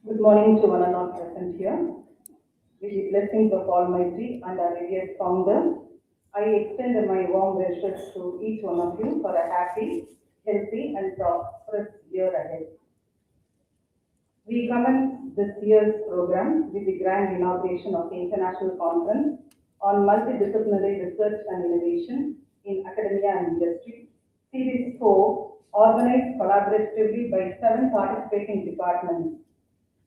Good morning to one and all present here. With the blessings of Almighty and our dear founder, I extend my warm wishes to each one of you for a happy, healthy, and prosperous year ahead. We commence this year's program with the grand inauguration of the International Conference on Multidisciplinary Research and Innovation in Academia and Industry, Series 4, organized collaboratively by 7 participating departments,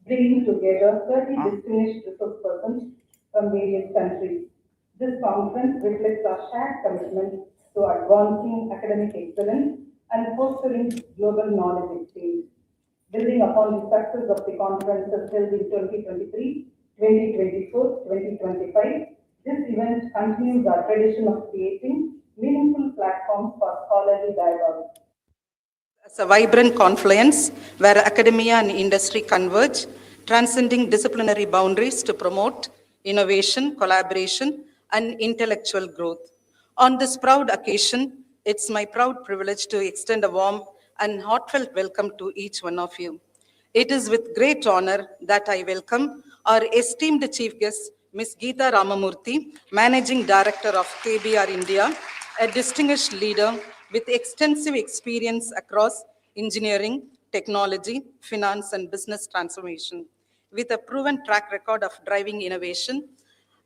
bringing together 30 distinguished resource persons from various countries. This conference reflects our shared commitment to advancing academic excellence and fostering global knowledge exchange. Building upon the success of the conferences held in 2023, 2024, 2025, this event continues our tradition of creating meaningful platforms for scholarly dialogue. As a vibrant confluence where academia and industry converge, transcending disciplinary boundaries to promote innovation, collaboration, and intellectual growth. On this proud occasion, it's my proud privilege to extend a warm and heartfelt welcome to each one of you. It is with great honor that I welcome our esteemed chief guest, Ms. Geeta Ramamurthy, Managing Director of KBR India, a distinguished leader with extensive experience across engineering, technology, finance, and business transformation. With a proven track record of driving innovation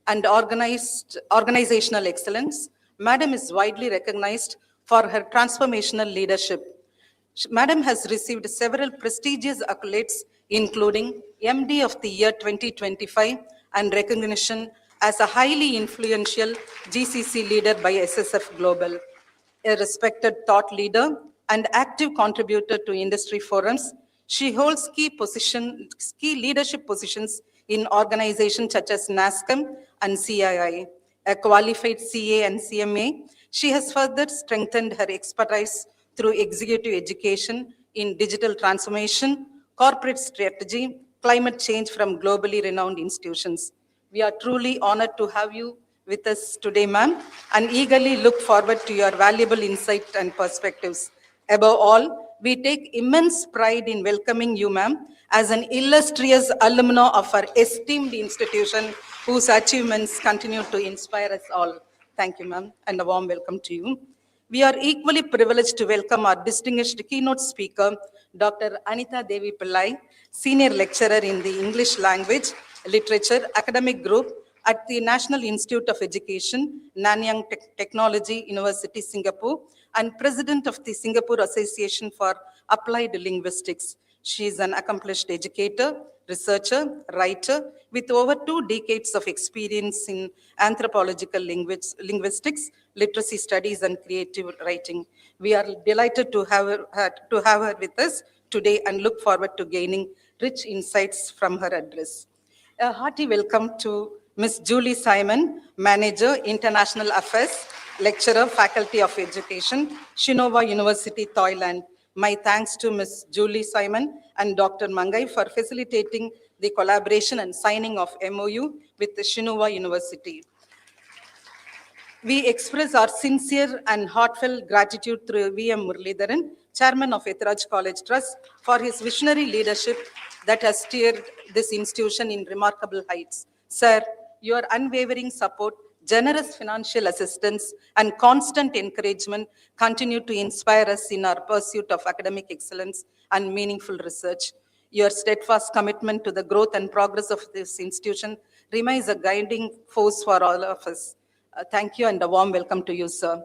and organizational excellence, Madam is widely recognized for her transformational leadership. Madam has received several prestigious accolades, including MD of the Year 2025 and recognition as a highly influential GCC leader by SSF Global, a respected thought leader and active contributor to industry forums. She holds key leadership positions in organizations such as NASCOM and CII. A qualified CA and CMA, she has further strengthened her expertise through executive education in digital transformation, corporate strategy, climate change from globally renowned institutions. We are truly honored to have you with us today, ma'am, and eagerly look forward to your valuable insight and perspectives. Above all, we take immense pride in welcoming you, ma'am, as an illustrious alumna of our esteemed institution whose achievements continue to inspire us all. Thank you, ma'am, and a warm welcome to you. We are equally privileged to welcome our distinguished keynote speaker, Dr. Anita Devi Pillai, Senior Lecturer in the English Language, Literature Academic Group at the National Institute of Education, Nanyang Technology University, Singapore, and President of the Singapore Association for Applied Linguistics. She is an accomplished educator, researcher, writer, with over 2 decades of experience in anthropological linguistics, literacy studies, and creative writing. We are delighted to have her with us today and look forward to gaining rich insights from her address. A hearty welcome to Ms. Julie Simon, Manager, International Affairs, Lecturer, Faculty of Education, Shinova University, Thailand. My thanks to Ms. Julie Simon and Dr. Mangai for facilitating the collaboration and signing of MOU with the Shinova University. We express our sincere and heartfelt gratitude through V.M. Muralidharan, Chairman of Ethiraj College Trust, for his visionary leadership that has steered this institution in remarkable heights. Sir, your unwavering support, generous financial assistance, and constant encouragement continue to inspire us in our pursuit of academic excellence and meaningful research. Your steadfast commitment to the growth and progress of this institution remains a guiding force for all of us. Thank you and a warm welcome to you, sir.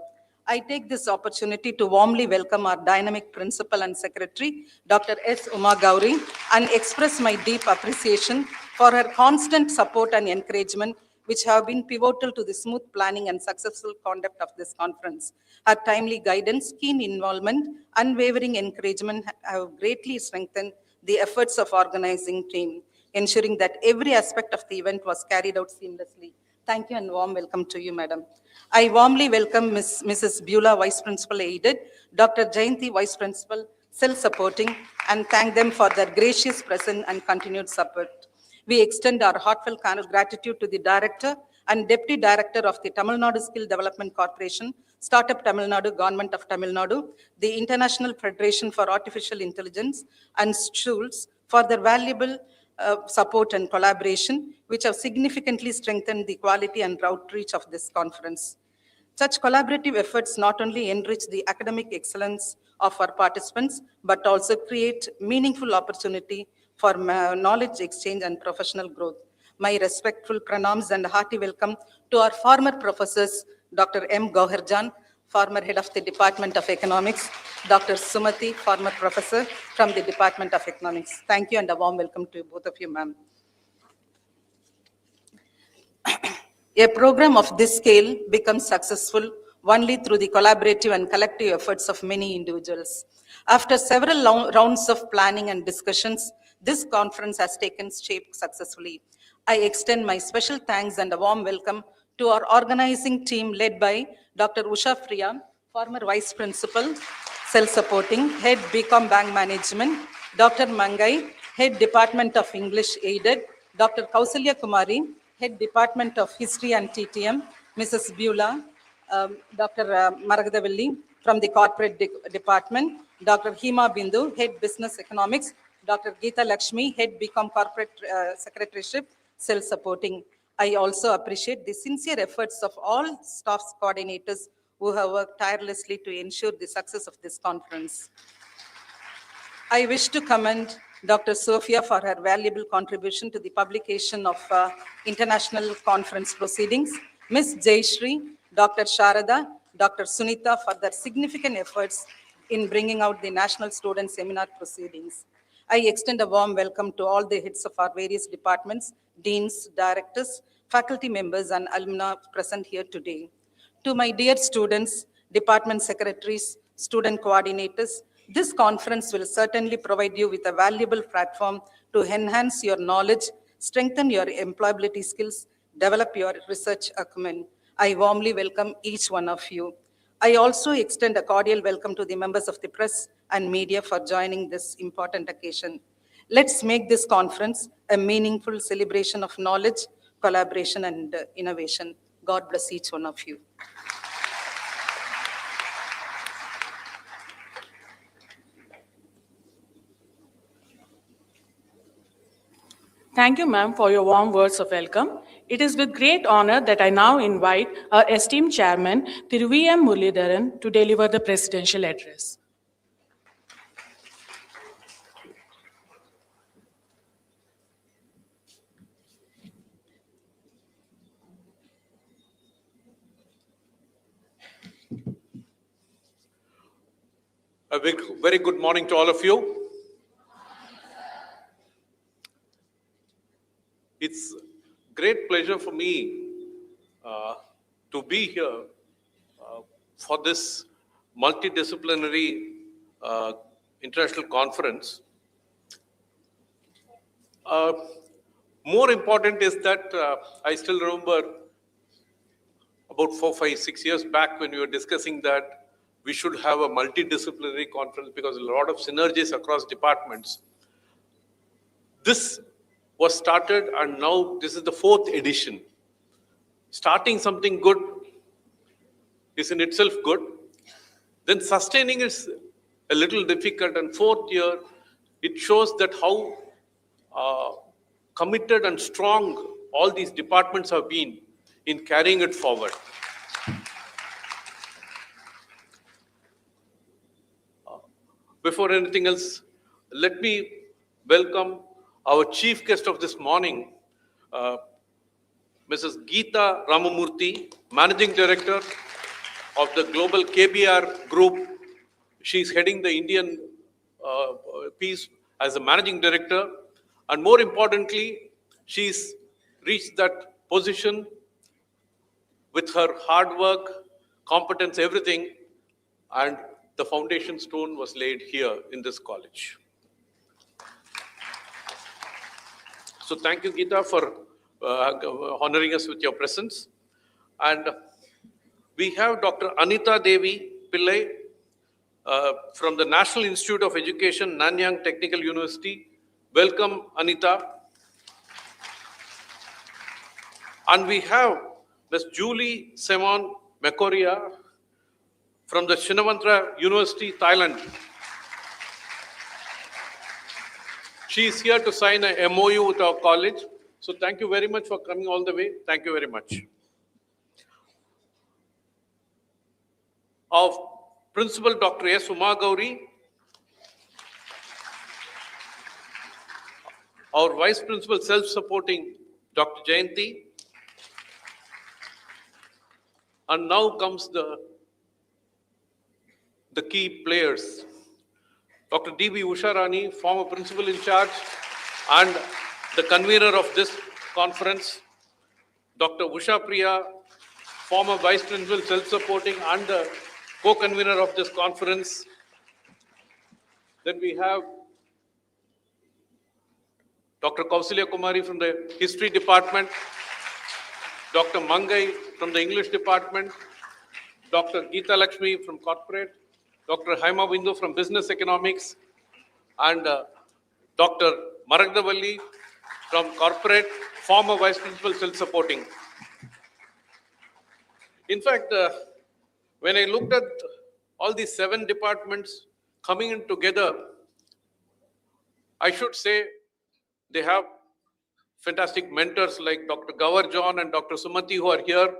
I take this opportunity to warmly welcome our dynamic principal and secretary, Dr. S. Uma Gauri, and express my deep appreciation for her constant support and encouragement, which have been pivotal to the smooth planning and successful conduct of this conference. Her timely guidance, keen involvement, unwavering encouragement have greatly strengthened the efforts of organizing team, ensuring that every aspect of the event was carried out seamlessly. Thank you and warm welcome to you, madam. I warmly welcome Mrs. Beulah, Vice Principal Aided, Dr. Jayanti, Vice Principal, self-supporting, and thank them for their gracious presence and continued support. We extend our heartfelt gratitude to the Director and Deputy Director of the Tamil Nadu Skill Development Corporation, Startup Tamil Nadu, Government of Tamil Nadu, the International Federation for Artificial Intelligence, and schools for their valuable support and collaboration, which have significantly strengthened the quality and outreach of this conference. Such collaborative efforts not only enrich the academic excellence of our participants, but also create meaningful opportunity for knowledge exchange and professional growth. My respectful pranams and hearty welcome to our former professors, Dr. M. Gauharjan, former head of the Department of Economics, Dr. Sumati, former professor from the Department of Economics. Thank you and a warm welcome to both of you, ma'am. A program of this scale becomes successful only through the collaborative and collective efforts of many individuals. After several rounds of planning and discussions, this conference has taken shape successfully. I extend my special thanks and a warm welcome to our organizing team led by Dr. Usha Priya, former Vice Principal, Self-Supporting, Head BCom Bank Management, Dr. Mangai, Head Department of English Aided, Dr. Kausalya Kumari, Head Department of History and TTM, Mrs. Beulah, Dr. Maragadavalli from the Corporate Department, Dr. Hema Bindu, Head Business Economics, Dr. Geeta Lakshmi, Head BCom Corporate Secretaryship, Self-Supporting. I also appreciate the sincere efforts of all staff coordinators who have worked tirelessly to ensure the success of this conference. I wish to commend Dr. Sophia for her valuable contribution to the publication of international conference proceedings, Ms. Jayashree, Dr. Sharada, Dr. Sunita for their significant efforts in bringing out the National Student Seminar proceedings. I extend a warm welcome to all the heads of our various departments, deans, directors, faculty members, and alumni present here today. To my dear students, department secretaries, student coordinators, this conference will certainly provide you with a valuable platform to enhance your knowledge, strengthen your employability skills, develop your research acumen. I warmly welcome each one of you. I also extend a cordial welcome to the members of the press and media for joining this important occasion. Let's make this conference a meaningful celebration of knowledge, collaboration, and innovation. God bless each one of you. Thank you, ma'am, for your warm words of welcome. It is with great honor that I now invite our esteemed chairman, Thiru V.M. Muralidharan, to deliver the presidential address. A very good morning to all of you. It's great pleasure for me to be here for this multidisciplinary international conference. More important is that I still remember about 4, 5, 6 years back when we were discussing that we should have a multidisciplinary conference because a lot of synergies across departments. This was started and now this is the 4th edition. Starting something good is in itself good. Then sustaining is a little difficult, and 4th year, it shows that how committed and strong all these departments have been in carrying it forward. Before anything else, let me welcome our chief guest of this morning, Mrs. Geeta Ramamurthy, Managing Director of the Global KBR Group. She's heading the Indian piece as a Managing Director. And more importantly, she's reached that position with her hard work, competence, everything, and the foundation stone was laid here in this college. So thank you, Geeta, for honoring us with your presence. And we have Dr. Anita Devi Pillai from the National Institute of Education, Nanyang Technical University. Welcome, Anita. And we have Ms. Julie Semon Mekoria from the Shinawatra University, Thailand. She is here to sign a MOU with our college. So thank you very much for coming all the way. Thank you very much. Our Principal Dr. S. Uma Gauri, our Vice Principal Self-Supporting Dr. Jayanti, and now comes the key players. Dr. D.B. Usharani, former Principal in Charge and the convener of this conference. Dr. Usha Priya, former Vice Principal Self-Supporting and the co-convener of this conference. Then we have Dr. Kausalya Kumari from the History Department, Dr. Mangai from the English Department, Dr. Geeta Lakshmi from Corporate, Dr. Haima Bindu from Business Economics, and Dr. Maragdavalli from Corporate, former Vice Principal Self-Supporting. In fact, when I looked at all these 7 departments coming in together, I should say they have fantastic mentors like Dr. Gawar John and Dr. Sumati who are here.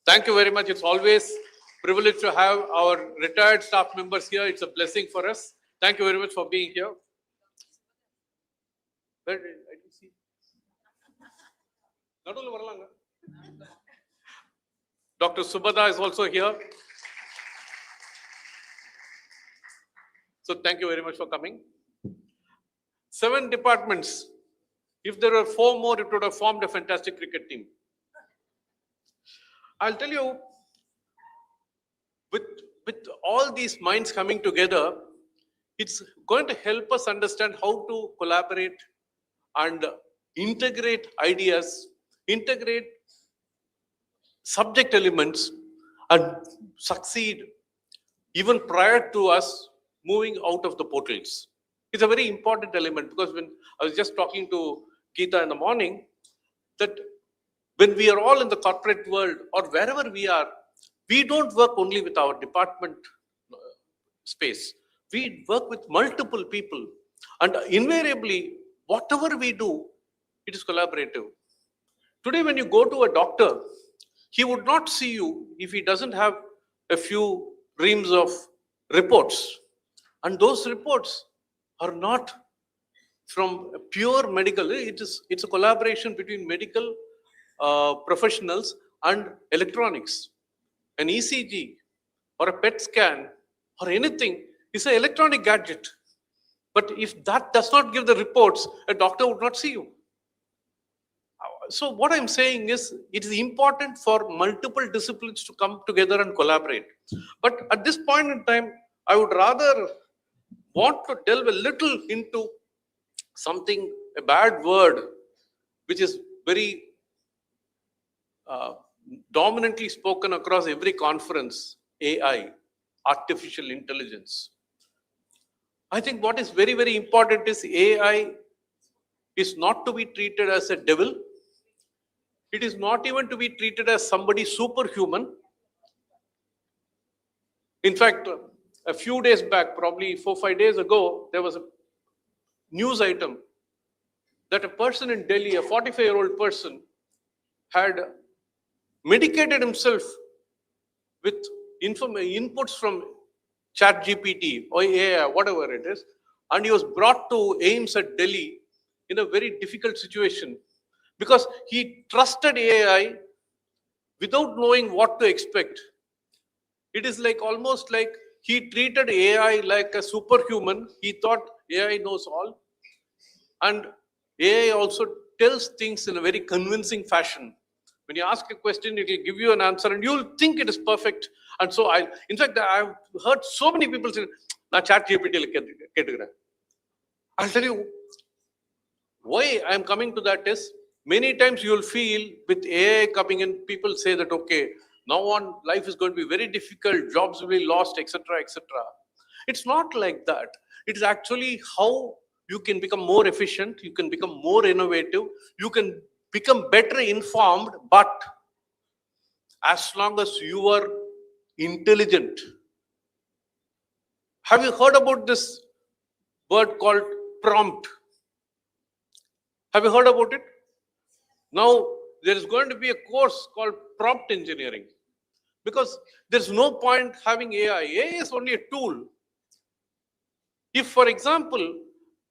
Thank you very much. It's always a privilege to have our retired staff members here. It's a blessing for us. Thank you very much for being here. Where did I see? Dr. Subhada is also here. So thank you very much for coming. 7 departments. If there were 4 more, it would have formed a fantastic cricket team. I'll tell you, with all these minds coming together, it's going to help us understand how to collaborate and integrate ideas, integrate subject elements, and succeed even prior to us moving out of the portals. It's a very important element because when I was just talking to Geeta in the morning, that when we are all in the corporate world or wherever we are, we don't work only with our department space. We work with multiple people, and invariably, whatever we do, it is collaborative. Today, when you go to a doctor, he would not see you if he doesn't have a few reams of reports. And those reports are not from pure medical. It's a collaboration between medical professionals and electronics. An ECG or a PET scan or anything is an electronic gadget. But if that does not give the reports, a doctor would not see you. So what I'm saying is, it is important for multiple disciplines to come together and collaborate. But at this point in time, I would rather want to delve a little into something, a bad word, which is very dominantly spoken across every conference: AI, artificial intelligence. I think what is very, very important is AI is not to be treated as a devil. It is not even to be treated as somebody superhuman. In fact, a few days back, probably 4 or 5 days ago, there was a news item that a person in Delhi, a 45-year-old person, had medicated himself with inputs from ChatGPT or AI, whatever it is, and he was brought to AIIMS at Delhi in a very difficult situation because he trusted AI without knowing what to expect. It is like almost like he treated AI like a superhuman. He thought AI knows all, and AI also tells things in a very convincing fashion. When you ask a question, it will give you an answer and you'll think it is perfect. And so in fact, I've heard so many people say, "Na ChatGPT." I'll tell you why I'm coming to that is, many times you'll feel with AI coming in, people say that, okay, now on life is going to be very difficult, jobs will be lost, etc., etc. It's not like that. It is actually how you can become more efficient, you can become more innovative, you can become better informed, but as long as you are intelligent. Have you heard about this word called prompt? Have you heard about it? Now, there is going to be a course called prompt engineering, because there's no point having AI. AI is only a tool. If, for example,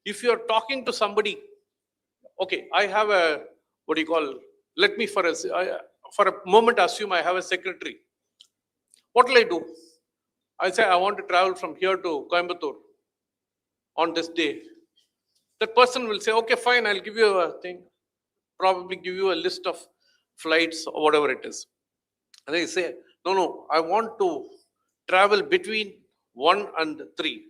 if you're talking to somebody, okay, I have a, what do you call, let me for a moment assume I have a secretary. What will I do? I say, I want to travel from here to Coimbatore on this day. That person will say, okay, fine, I'll give you a thing, probably give you a list of flights or whatever it is. And they say, no, I want to travel between 1 and 3.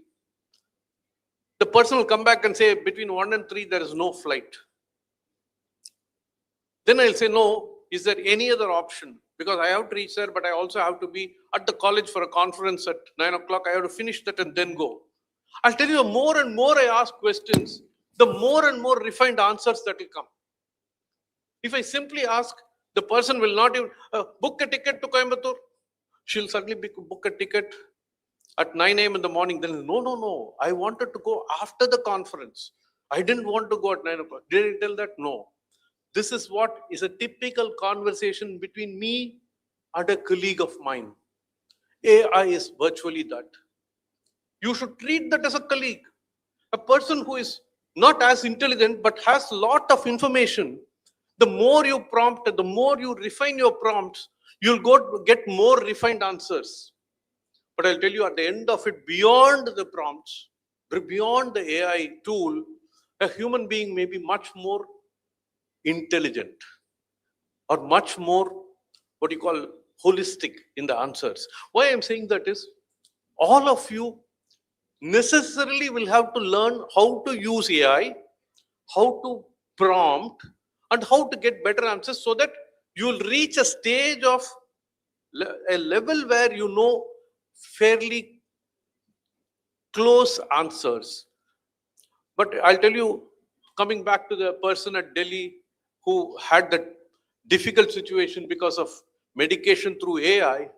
The person will come back and say, between 1 and 3, there is no flight. Then I'll say, no, is there any other option? Because I have to reach there, but I also have to be at the college for a conference at 9 o'clock. I have to finish that and then go. I'll tell you, the more and more I ask questions, the more and more refined answers that will come. If I simply ask, the person will not even book a ticket to Coimbatore. She'll suddenly book a ticket at 9 a.m. in the morning. Then, no, I wanted to go after the conference. I didn't want to go at 9 o'clock. Did I tell that? No. This is what is a typical conversation between me and a colleague of mine. AI is virtually that. You should treat that as a colleague. A person who is not as intelligent but has a lot of information. The more you prompt, the more you refine your prompts, you'll get more refined answers. But I'll tell you, at the end of it, beyond the prompts, beyond the AI tool, a human being may be much more intelligent or much more, what you call, holistic in the answers. Why I'm saying that is, all of you necessarily will have to learn how to use AI, how to prompt, and how to get better answers, so that you will reach a stage of a level where you know fairly close answers. But I'll tell you, coming back to the person at Delhi who had that difficult situation because of medication through AI,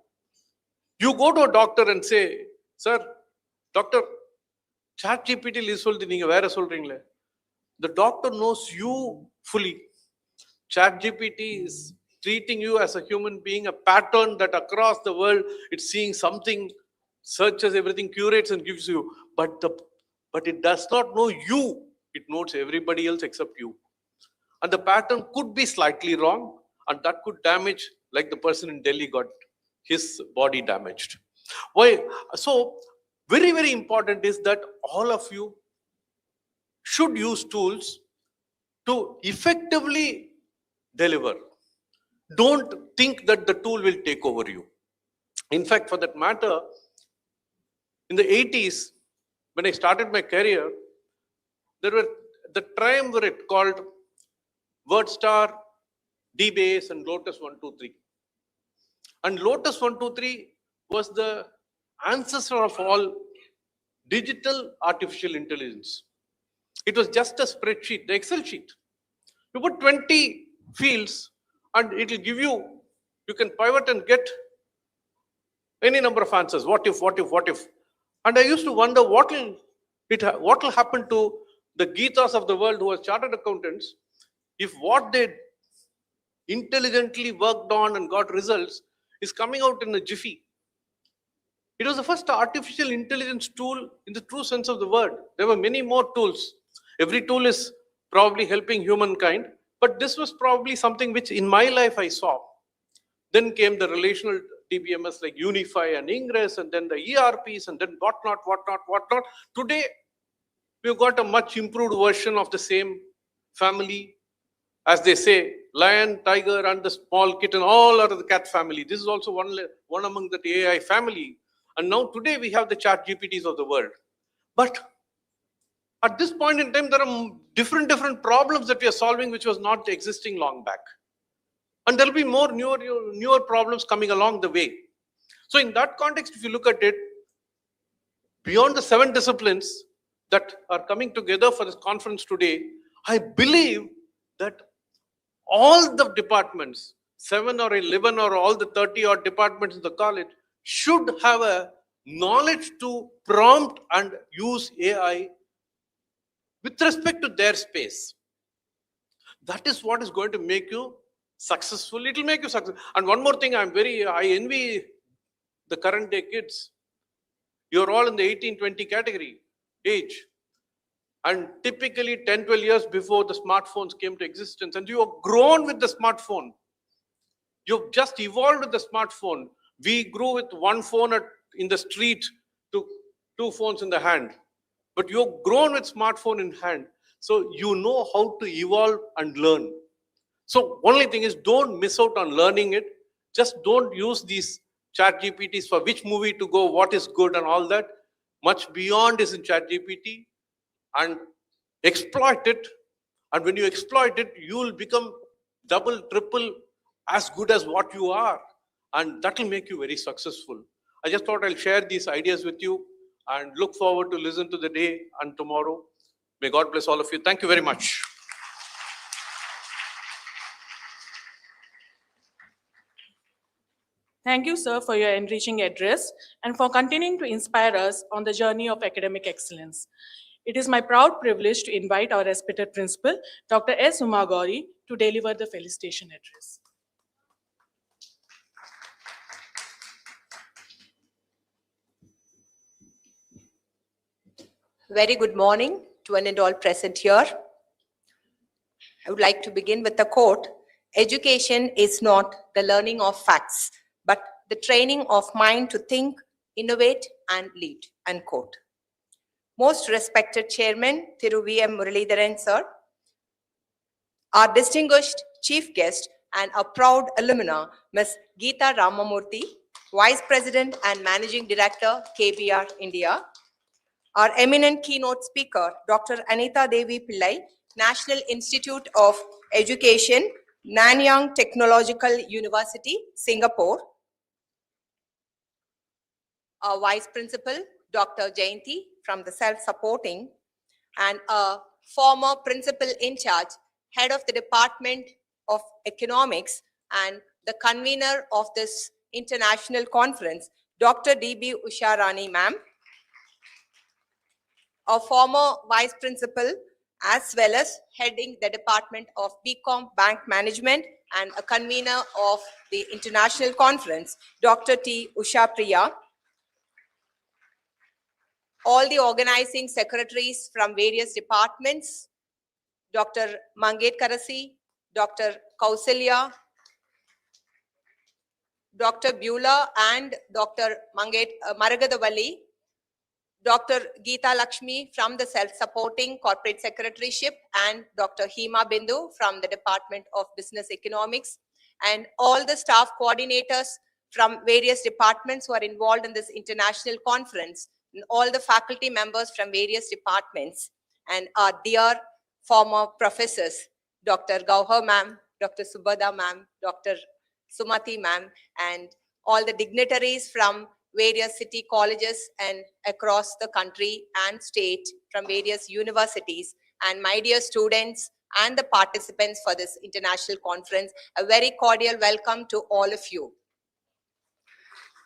you go to a doctor and say, sir, doctor, ChatGPT சொல்லுது, நீங்க வேற சொல்றீங்களே. The doctor knows you fully. ChatGPT is treating you as a human being, a pattern that across the world it's seeing something, searches everything, curates and gives you. But it does not know you. It knows everybody else except you. And the pattern could be slightly wrong, and that could damage, like the person in Delhi got his body damaged. Why? So, very, very important is that all of you should use tools to effectively deliver. Don't think that the tool will take over you. In fact, for that matter, in the 80s, when I started my career, there were the triumvirate called WordStar, DBase, and Lotus 123. And Lotus 123 was the ancestor of all digital artificial intelligence. It was just a spreadsheet, the Excel sheet. You put 20 fields and it will give you, you can pivot and get any number of answers. What if? And I used to wonder what will happen to the Gitas of the world who are chartered accountants if what they intelligently worked on and got results is coming out in a jiffy. It was the first artificial intelligence tool in the true sense of the word. There were many more tools. Every tool is probably helping humankind, but this was probably something which in my life I saw. Then came the relational DBMS like Unify and Ingress, and then the ERPs, and then whatnot. Today, we've got a much improved version of the same family. As they say, lion, tiger, and the small kitten, all are the cat family. This is also one among the AI family. And now today we have the ChatGPTs of the world. But at this point in time, there are different problems that we are solving which was not existing long back. And there will be more newer problems coming along the way. So in that context, if you look at it, beyond the 7 disciplines that are coming together for this conference today, I believe that all the departments, 7 or 11 or all the 30 odd departments in the college, should have a knowledge to prompt and use AI with respect to their space. That is what is going to make you successful. It will make you successful. And one more thing, I envy the current day kids. You're all in the 18-20 category age. And typically 10, 12 years before the smartphones came to existence, and you have grown with the smartphone. You've just evolved with the smartphone. We grew with one phone in the street to 2 phones in the hand. But you've grown with smartphone in hand. So you know how to evolve and learn. So only thing is, don't miss out on learning it. Just don't use these chat GPTs for which movie to go, what is good and all that. Much beyond is in chat GPT, and exploit it. And when you exploit it, you will become double, triple as good as what you are. And that will make you very successful. I just thought I'll share these ideas with you and look forward to listen to the day and tomorrow. May God bless all of you. Thank you very much. Thank you, sir, for your enriching address and for continuing to inspire us on the journey of academic excellence. It is my proud privilege to invite our respected principal, Dr. S. Uma Gauri, to deliver the felicitation address. Very good morning to one and all present here. I would like to begin with a quote. Education is not the learning of facts, but the training of mind to think, innovate, and lead, unquote. Most respected Chairman, Thiru V.M. Muralidharan sir, our distinguished chief guest and a proud alumna, Ms. Geeta Ramamurthy, Vice President and Managing Director, KBR India, our eminent keynote speaker, Dr. Anita Devi Pillai, National Institute of Education, Nanyang Technological University, Singapore, our Vice Principal, Dr. Jayanti from the Self-Supporting, and a former Principal in Charge, Head of the Department of Economics and the convener of this international conference, Dr. D.B. Usharani ma'am, a former Vice Principal as well as heading the Department of BCom Bank Management and a convener of the international conference, Dr. T. Usha Priya, all the organizing secretaries from various departments, Dr. Manget Karasi, Dr. Kausalya, Dr. Beulah and Dr. Maragadavali, Dr. Geeta Lakshmi from the Self-Supporting Corporate Secretaryship, and Dr. Hema Bindu from the Department of Business Economics, and all the staff coordinators from various departments who are involved in this international conference, and all the faculty members from various departments, and our dear former professors, Dr. Gauhar ma'am, Dr. Subhada ma'am, Dr. Sumati ma'am, and all the dignitaries from various city colleges and across the country and state from various universities, and my dear students and the participants for this international conference, a very cordial welcome to all of you.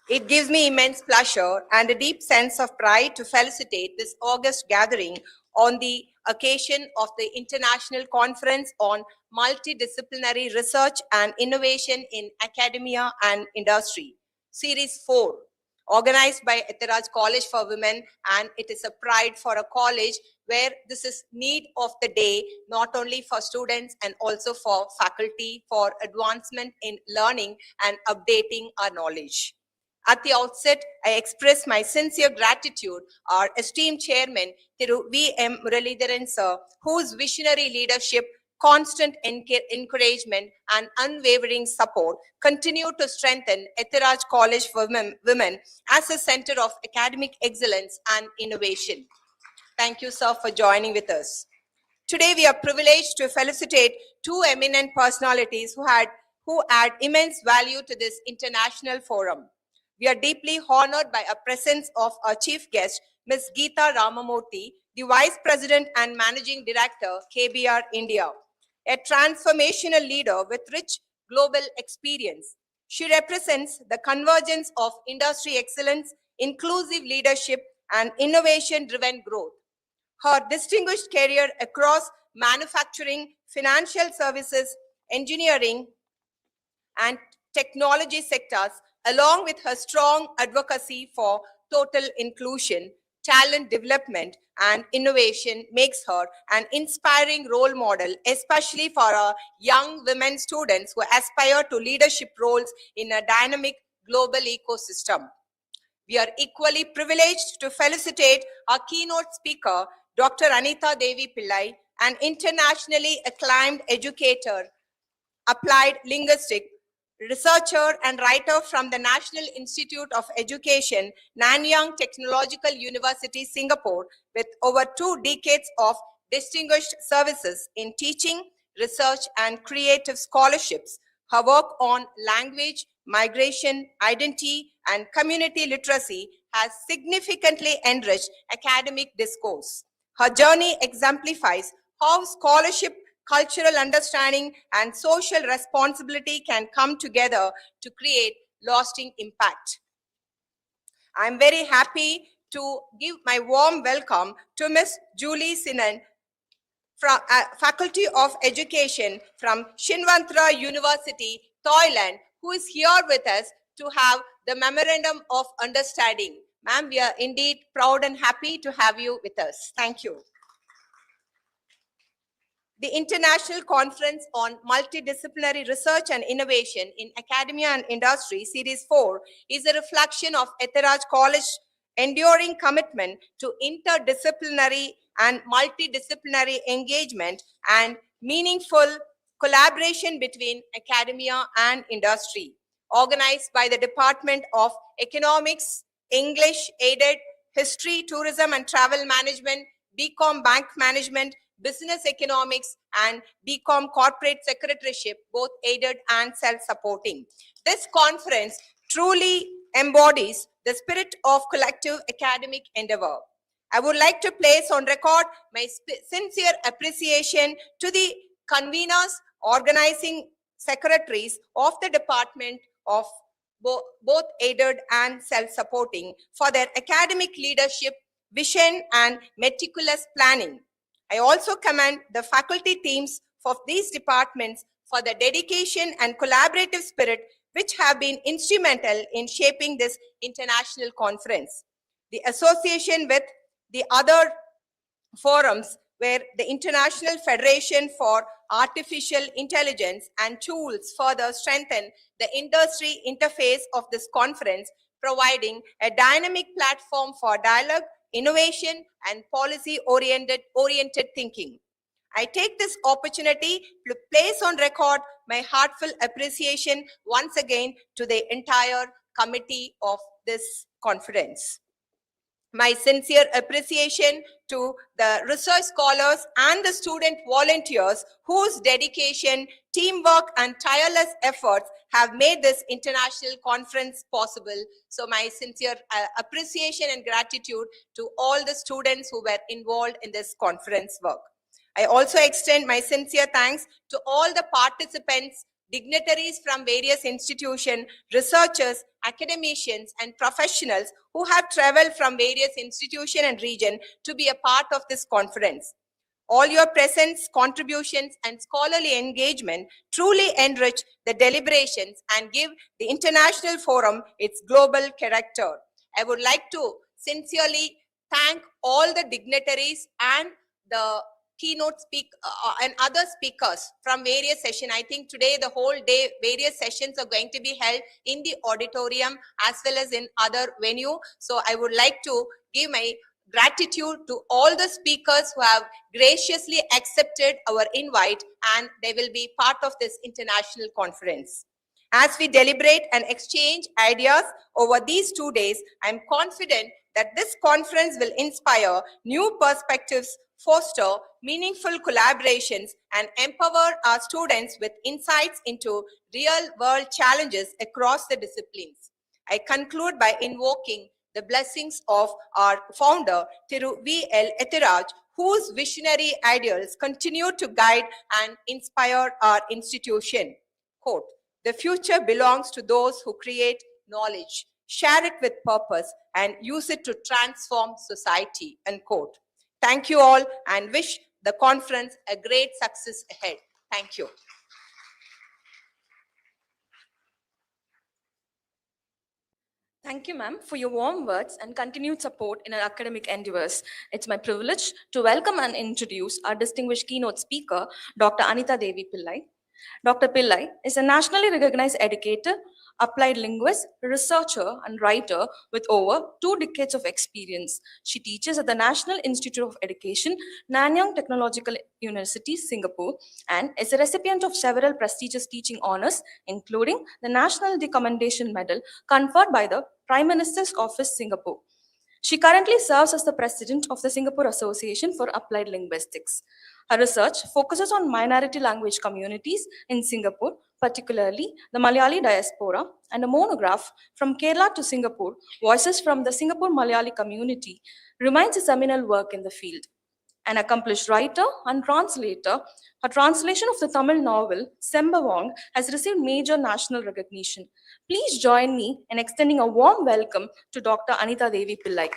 It gives me immense pleasure and a deep sense of pride to felicitate this august gathering on the occasion of the International Conference on Multidisciplinary Research and Innovation in Academia and Industry, Series 4, organized by Etheraj College for Women, and it is a pride for a college where this is need of the day, not only for students and also for faculty for advancement in learning and updating our knowledge. At the outset, I express my sincere gratitude our esteemed chairman, Thiru V.M. Muralidharan sir, whose visionary leadership, constant encouragement and unwavering support continue to strengthen Etheraj College for Women as a center of academic excellence and innovation. Thank you, sir, for joining with us. Today, we are privileged to felicitate two eminent personalities who add immense value to this international forum. We are deeply honored by a presence of our chief guest, Ms. Geeta Ramamurthy, the Vice President and Managing Director, KBR India, a transformational leader with rich global experience. She represents the convergence of industry excellence, inclusive leadership, and innovation-driven growth. Her distinguished career across manufacturing, financial services, engineering, and technology sectors, along with her strong advocacy for total inclusion, talent development, and innovation, makes her an inspiring role model, especially for our young women students who aspire to leadership roles in a dynamic global ecosystem. We are equally privileged to felicitate our keynote speaker, Dr. Anita Devi Pillai, an internationally acclaimed educator, applied linguistic, researcher and writer from the National Institute of Education, Nanyang Technological University, Singapore, with over 2 decades of distinguished services in teaching, research, and creative scholarships. Her work on language, migration, identity, and community literacy has significantly enriched academic discourse. Her journey exemplifies how scholarship, cultural understanding, and social responsibility can come together to create lasting impact. I'm very happy to give my warm welcome to Ms. Julie Sinan, from Faculty of Education from Shinwantra University, Thailand, who is here with us to have the Memorandum of Understanding. Ma'am, we are indeed proud and happy to have you with us. Thank you. The International Conference on Multidisciplinary Research and Innovation in Academia and Industry, Series 4, is a reflection of Ethiraj College's enduring commitment to interdisciplinary and multidisciplinary engagement and meaningful collaboration between academia and industry. Organized by the Department of Economics, English, Aided, History, Tourism and Travel Management, BCom Bank Management, Business Economics, and BCom Corporate Secretaryship, both aided and self-supporting. This conference truly embodies the spirit of collective academic endeavor. I would like to place on record my sincere appreciation to the conveners, organizing secretaries of the Department of both aided and self-supporting for their academic leadership, vision, and meticulous planning. I also commend the faculty teams of these departments for the dedication and collaborative spirit which have been instrumental in shaping this international conference. The association with the other forums where the International Federation for Artificial Intelligence and tools further strengthen the industry interface of this conference, providing a dynamic platform for dialogue, innovation, and policy-oriented thinking. I take this opportunity to place on record my heartfelt appreciation once again to the entire committee of this conference. My sincere appreciation to the research scholars and the student volunteers whose dedication, teamwork, and tireless efforts have made this international conference possible. So my sincere appreciation and gratitude to all the students who were involved in this conference work. I also extend my sincere thanks to all the participants, dignitaries from various institutions, researchers, academicians, and professionals who have traveled from various institutions and regions to be a part of this conference. All your presence, contributions, and scholarly engagement truly enrich the deliberations and give the International Forum its global character. I would like to sincerely thank all the dignitaries and the keynote speaker and other speakers from various sessions. I think today the whole day various sessions are going to be held in the auditorium as well as in other venue. So I would like to give my gratitude to all the speakers who have graciously accepted our invite, and they will be part of this international conference. As we deliberate and exchange ideas over these 2 days, I am confident that this conference will inspire new perspectives, foster meaningful collaborations, and empower our students with insights into real-world challenges across the disciplines. I conclude by invoking the blessings of our founder, Thiru V.L. Ethiraj, whose visionary ideals continue to guide and inspire our institution. Quote, "The future belongs to those who create knowledge, share it with purpose, and use it to transform society." Unquote. Thank you all, and wish the conference a great success ahead. Thank you. Thank you, ma'am, for your warm words and continued support in our academic endeavors. It's my privilege to welcome and introduce our distinguished keynote speaker, Dr. Anita Devi Pillai. Dr. Pillai is a nationally recognized educator, applied linguist, researcher, and writer with over 2 decades of experience. She teaches at the National Institute of Education, Nanyang Technological University, Singapore, and is a recipient of several prestigious teaching honors, including the National Commendation Medal conferred by the Prime Minister's Office, Singapore. She currently serves as the president of the Singapore Association for Applied Linguistics. Her research focuses on minority language communities in Singapore, particularly the Malayali diaspora, and a monograph From Kerala to Singapore, Voices from the Singapore Malayali Community remains a seminal work in the field. An accomplished writer and translator, her translation of the Tamil novel Sembavang has received major national recognition. Please join me in extending a warm welcome to Dr. Anita Devi Pillai.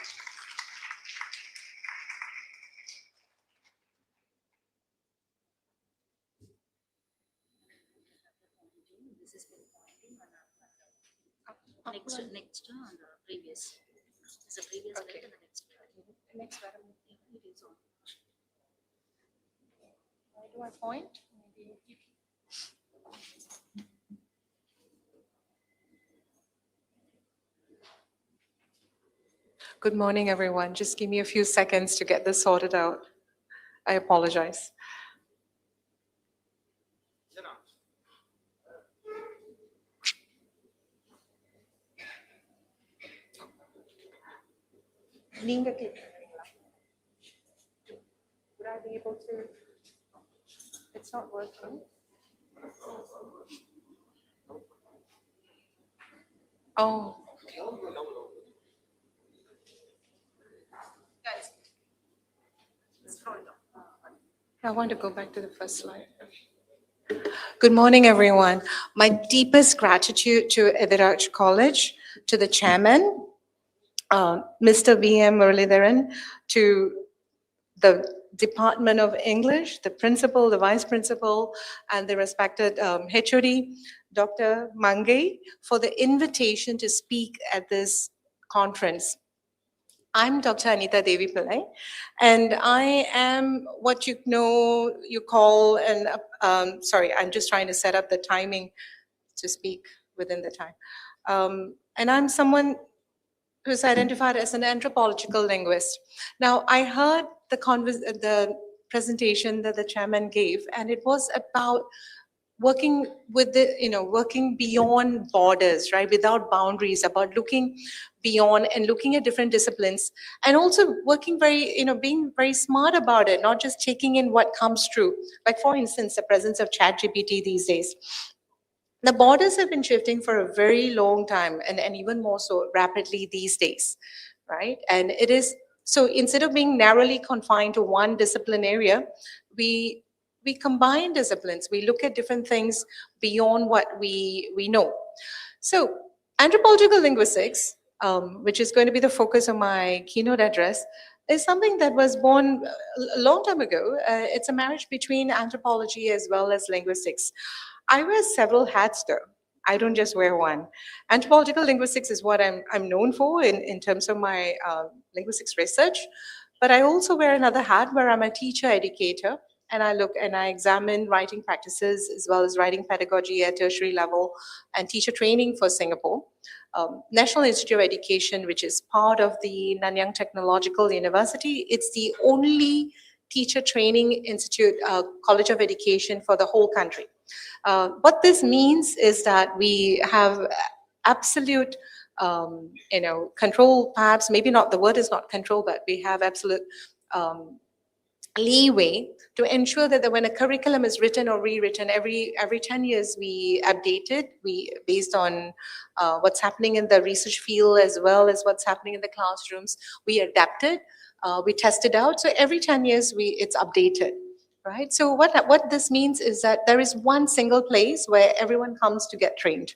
Next on the previous. It's a previous slide and the next slide. Next slide. It is on. Where do I point? Maybe. Good morning, everyone. Just give me a few seconds to get this sorted out. I apologize. Would I be able to? It's not working. Oh. I want to go back to the first slide. Good morning, everyone. My deepest gratitude to Ediraj College, to the chairman, Mr. V.M. Muralidharan, to the Department of English, the principal, the vice principal, and the respected HOD, Dr. Mangay, for the invitation to speak at this conference. I'm Dr. Anita Devi Pillai, and I am what you call sorry, I'm just trying to set up the timing to speak within the time. And I'm someone who's identified as an anthropological linguist. Now, I heard the presentation that the chairman gave, and it was about working with working beyond borders, right? Without boundaries, about looking beyond and looking at different disciplines, and also working being very smart about it, not just taking in what comes through. Like, for instance, the presence of ChatGPT these days. The borders have been shifting for a very long time, and even more so rapidly these days, right? And it is, so instead of being narrowly confined to one discipline area, we combine disciplines. We look at different things beyond what we know. So anthropological linguistics, which is going to be the focus of my keynote address, is something that was born a long time ago. It's a marriage between anthropology as well as linguistics. I wear several hats though. I don't just wear one. Anthropological linguistics is what I'm known for in terms of my linguistics research, but I also wear another hat where I'm a teacher educator, and I look and I examine writing practices as well as writing pedagogy at tertiary level and teacher training for Singapore. National Institute of Education, which is part of the Nanyang Technological University, it's the only teacher training institute, college of education for the whole country. What this means is that we have absolute control, perhaps, maybe not, the word is not control, but we have absolute leeway to ensure that when a curriculum is written or rewritten, every 10 years we update it, based on what's happening in the research field as well as what's happening in the classrooms, we adapt it, we test it out. So every 10 years it's updated, right? So what this means is that there is one single place where everyone comes to get trained.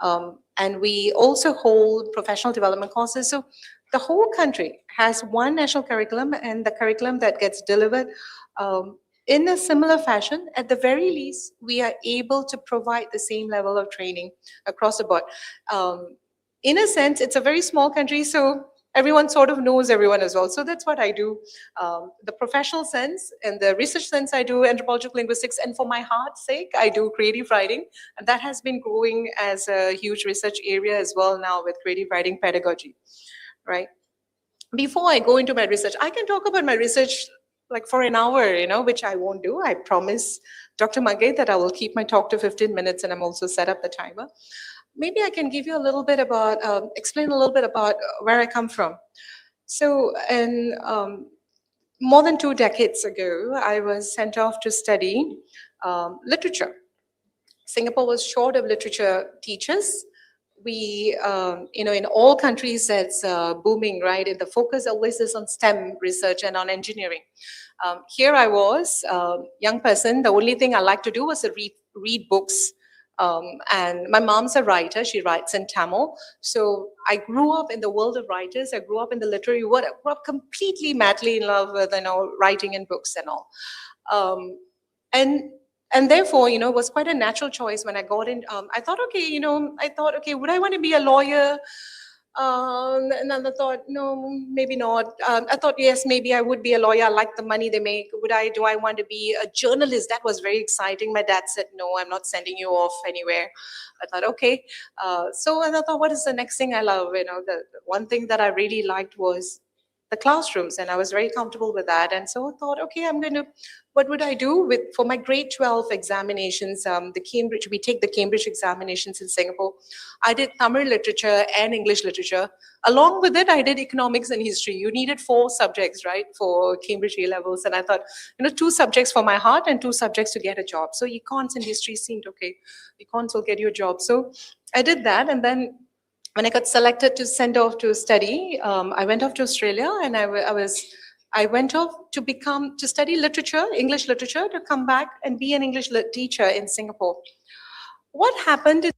And we also hold professional development courses. So the whole country has one national curriculum, and the curriculum that gets delivered In a similar fashion, at the very least, we are able to provide the same level of training across the board. In a sense, it's a very small country, so everyone sort of knows everyone as well. So that's what I do. The professional sense and the research sense, I do anthropological linguistics, and for my heart's sake, I do creative writing. And that has been growing as a huge research area as well now with creative writing pedagogy, right? Before I go into my research, I can talk about my research like for an hour, which I won't do. I promise Dr. Manget that I will keep my talk to 15 minutes, and I'm also set up the timer. Maybe I can give you a little bit about, explain a little bit about where I come from. So in more than 2 decades ago, I was sent off to study literature. Singapore was short of literature teachers. We, in all countries that's booming, right? And the focus always is on STEM research and on engineering. Here I was, young person. The only thing I liked to do was to read books. And my mom's a writer. She writes in Tamil. So I grew up in the world of writers. I grew up in the literary world. I grew up completely madly in love with, writing and books and all. And therefore, it was quite a natural choice when I got in. I thought, okay, would I want to be a lawyer? And then I thought, no, maybe not. I thought, yes, maybe I would be a lawyer. I like the money they make. Do I want to be a journalist? That was very exciting. My dad said, no, I'm not sending you off anywhere. I thought, okay. And I thought, what is the next thing I love? The one thing that I really liked was the classrooms, and I was very comfortable with that. And so I thought, okay, what would I do for my grade 12 examinations, we take the Cambridge examinations in Singapore. I did Tamil literature and English literature. Along with it, I did economics and history. You needed 4 subjects, right, for Cambridge A-levels. And I thought, 2 subjects for my heart and 2 subjects to get a job. So econs and history seemed okay. Econs will get you a job. So I did that, and then when I got selected to send off to study, I went off to Australia, and I went off to study literature, English literature, to come back and be an English teacher in Singapore. What happened is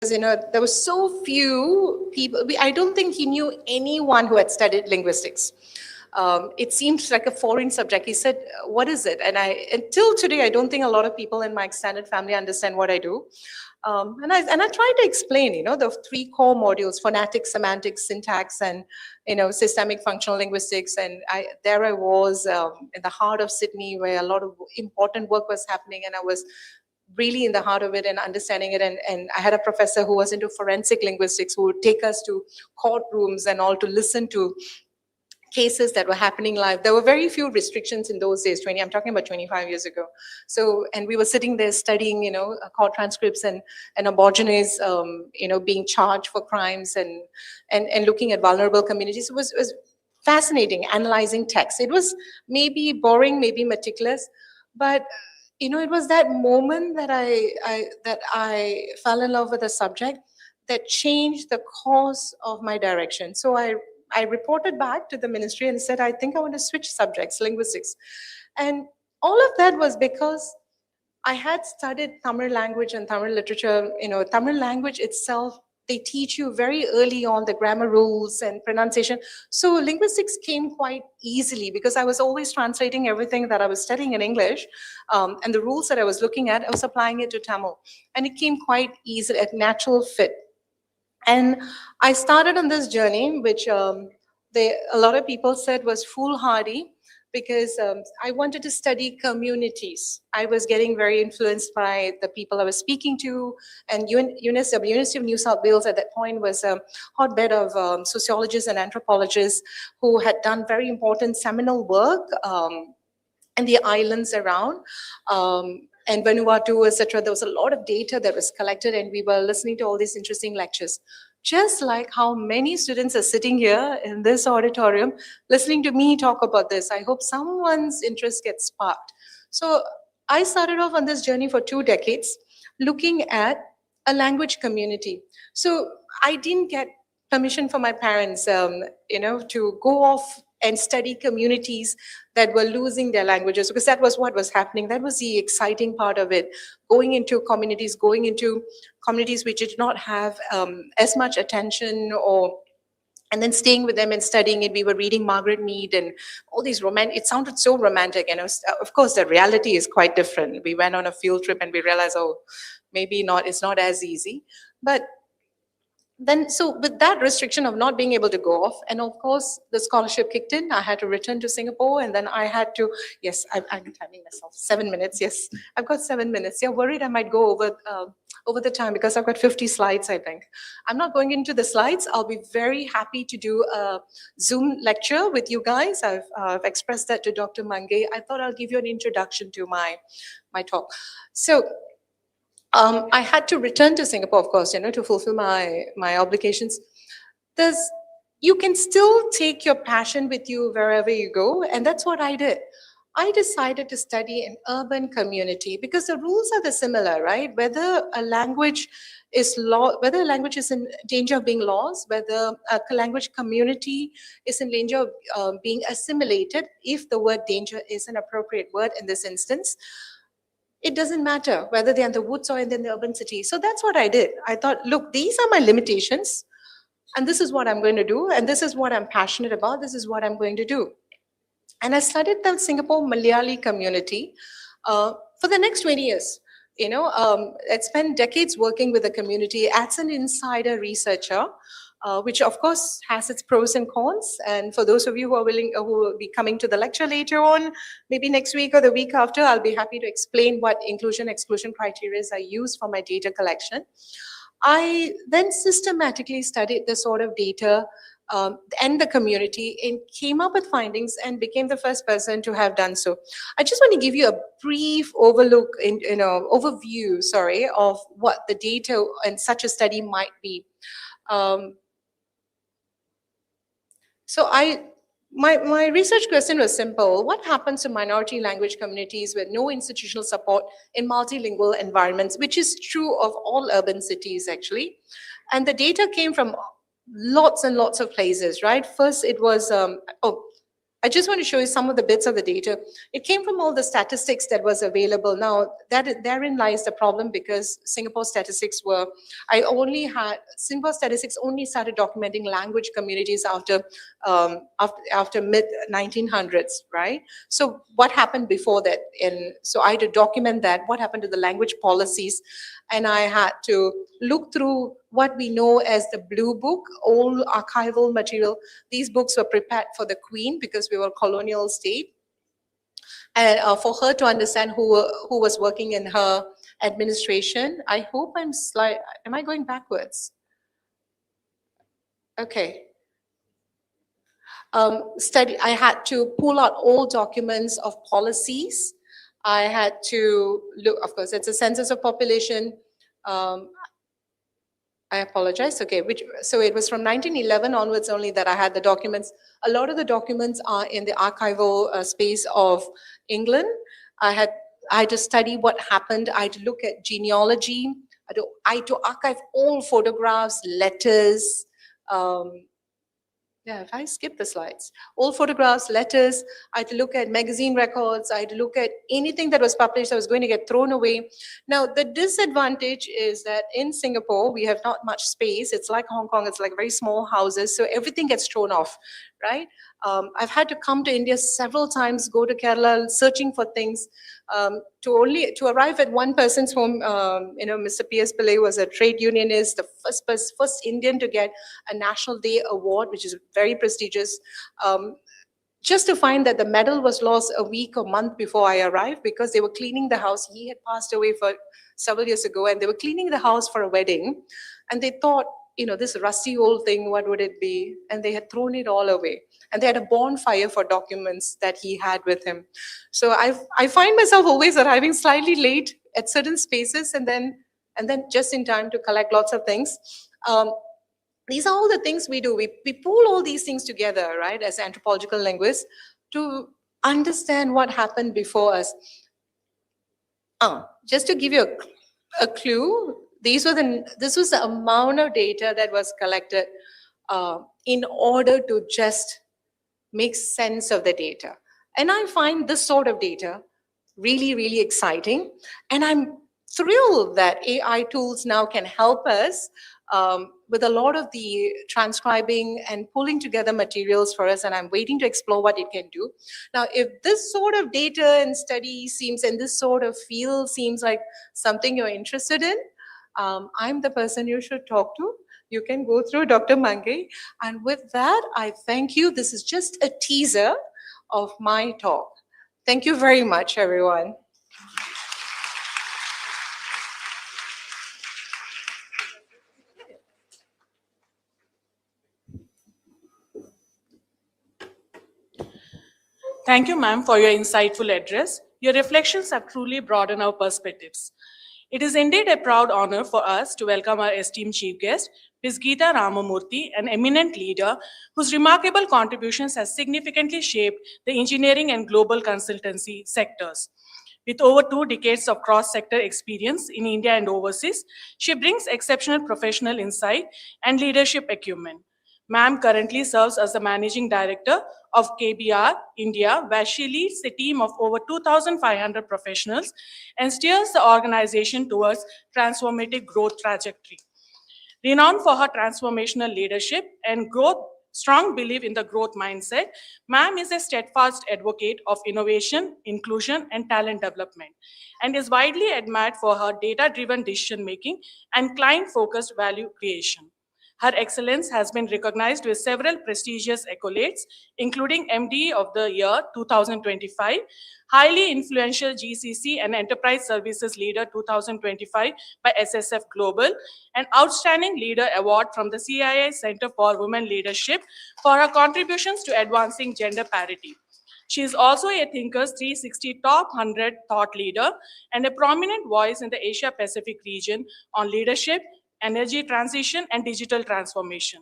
there were so few people. I don't think he knew anyone who had studied linguistics. It seemed like a foreign subject. He said, what is it? And until today, I don't think a lot of people in my extended family understand what I do. And I tried to explain, the 3 core modules: phonetics, semantics, syntax, and, systemic functional linguistics. And there I was in the heart of Sydney, where a lot of important work was happening, and I was really in the heart of it and understanding it. And I had a professor who was into forensic linguistics, who would take us to courtrooms and all to listen to cases that were happening live. There were very few restrictions in those days, I'm talking about 25 years ago. So, and we were sitting there studying, court transcripts and aborigines, being charged for crimes and looking at vulnerable communities. It was fascinating, analyzing text. It was maybe boring, maybe meticulous, but it was that moment that I fell in love with the subject that changed the course of my direction. So I reported back to the ministry and said, I think I want to switch subjects, linguistics. And all of that was because I had studied Tamil language and Tamil literature. Tamil language itself, they teach you very early on the grammar rules and pronunciation. So linguistics came quite easily because I was always translating everything that I was studying in English, and the rules that I was looking at, I was applying it to Tamil. And it came quite easy, a natural fit. And I started on this journey, which a lot of people said was foolhardy, because I wanted to study communities. I was getting very influenced by the people I was speaking to, and University of New South Wales at that point was a hotbed of sociologists and anthropologists who had done very important seminal work in the islands around. And Vanuatu, etc. There was a lot of data that was collected, and we were listening to all these interesting lectures. just like how many students are sitting here in this auditorium listening to me talk about this. I hope someone's interest gets sparked. So I started off on this journey for 2 decades, looking at a language community. So I didn't get permission from my parents, to go off and study communities that were losing their languages, because that was what was happening. That was the exciting part of it, going into communities which did not have as much attention, and then staying with them and studying it. We were reading Margaret Mead and all these it sounded so romantic. And of course, the reality is quite different. We went on a field trip and we realized, oh, maybe not, it's not as easy. But then, so with that restriction of not being able to go off, and of course the scholarship kicked in, I had to return to Singapore, and then I had to, yes, I'm timing myself, 7 minutes, yes, I've got 7 minutes. Yeah, worried I might go over the time because I've got 50 slides, I think. I'm not going into the slides. I'll be very happy to do a Zoom lecture with you guys. I've expressed that to Dr. Mange. I thought I'll give you an introduction to my talk. So, I had to return to Singapore, of course, to fulfill my obligations. You can still take your passion with you wherever you go, and that's what I did. I decided to study an urban community because the rules are similar, right? Whether a language is in danger of being lost, whether a language community is in danger of being assimilated, if the word danger is an appropriate word in this instance. It doesn't matter whether they're in the woods or in the urban city. So that's what I did. I thought, look, these are my limitations, and this is what I'm going to do, and this is what I'm passionate about, this is what I'm going to do. And I studied the Singapore Malayali community for the next 20 years. I spent decades working with the community as an insider researcher, which of course has its pros and cons. And for those of you who will be coming to the lecture later on, maybe next week or the week after, I'll be happy to explain what inclusion-exclusion criteria I use for my data collection. I then systematically studied the sort of data and the community, and came up with findings and became the first person to have done so. I just want to give you a brief overview, of what the data in such a study might be. So my research question was simple. What happens to minority language communities with no institutional support in multilingual environments, which is true of all urban cities, actually? And the data came from lots and lots of places, right? First, it was, I just want to show you some of the bits of the data. It came from all the statistics that was available. Now, therein lies the problem, because Singapore statistics only started documenting language communities after mid-1900s, right? So what happened before that? So I had to document that, what happened to the language policies, and I had to look through what we know as the Blue Book, all archival material. These books were prepared for the Queen because we were a colonial state, and for her to understand who was working in her administration. I hope am I going backwards? Okay. I had to pull out all documents of policies. I had to look, of course, it's a census of population. I apologize. Okay, so it was from 1911 onwards only that I had the documents. A lot of the documents are in the archival space of England. I had to study what happened. I had to look at genealogy. I had to archive all photographs, letters. Yeah, if I skip the slides, all photographs, letters, I had to look at magazine records, I had to look at anything that was published that was going to get thrown away. Now, the disadvantage is that in Singapore, we have not much space. It's like Hong Kong, it's like very small houses, so everything gets thrown off, right? I've had to come to India several times, go to Kerala, searching for things, to arrive at one person's home. Mr. P.S. Pillai was a trade unionist, the first Indian to get a National Day Award, which is very prestigious. Just to find that the medal was lost a week or month before I arrived, because they were cleaning the house. He had passed away for several years ago, and they were cleaning the house for a wedding, and they thought, this rusty old thing, what would it be? And they had thrown it all away. And they had a bonfire for documents that he had with him. So I find myself always arriving slightly late at certain spaces, and then just in time to collect lots of things. These are all the things we do. We pull all these things together, right, as anthropological linguists to understand what happened before us. Just to give you a clue, this was the amount of data that was collected in order to just make sense of the data. And I find this sort of data really, really exciting. And I'm thrilled that AI tools now can help us with a lot of the transcribing and pulling together materials for us, and I'm waiting to explore what it can do. Now, if this sort of data and study seems, and this sort of field seems like something you're interested in, I'm the person you should talk to. You can go through Dr. Mange. And with that, I thank you. This is just a teaser of my talk. Thank you very much, everyone. Thank you, ma'am, for your insightful address. Your reflections have truly broadened our perspectives. It is indeed a proud honor for us to welcome our esteemed chief guest, Ms. Geeta Ramamurthy, an eminent leader whose remarkable contributions have significantly shaped the engineering and global consultancy sectors. With over 2 decades of cross-sector experience in India and overseas, she brings exceptional professional insight and leadership acumen. Ma'am currently serves as the Managing Director of KBR India, where she leads a team of over 2,500 professionals and steers the organization towards transformative growth trajectory. Renowned for her transformational leadership and strong belief in the growth mindset, ma'am is a steadfast advocate of innovation, inclusion, and talent development, and is widely admired for her data-driven decision-making and client-focused value creation. Her excellence has been recognized with several prestigious accolades, including MD of the Year 2025, Highly Influential GCC and Enterprise Services Leader 2025 by SSF Global, an Outstanding Leader Award from the CII Center for Women Leadership for her contributions to advancing gender parity. She is also a Thinkers 360 Top 100 Thought Leader and a prominent voice in the Asia-Pacific region on leadership, energy transition, and digital transformation.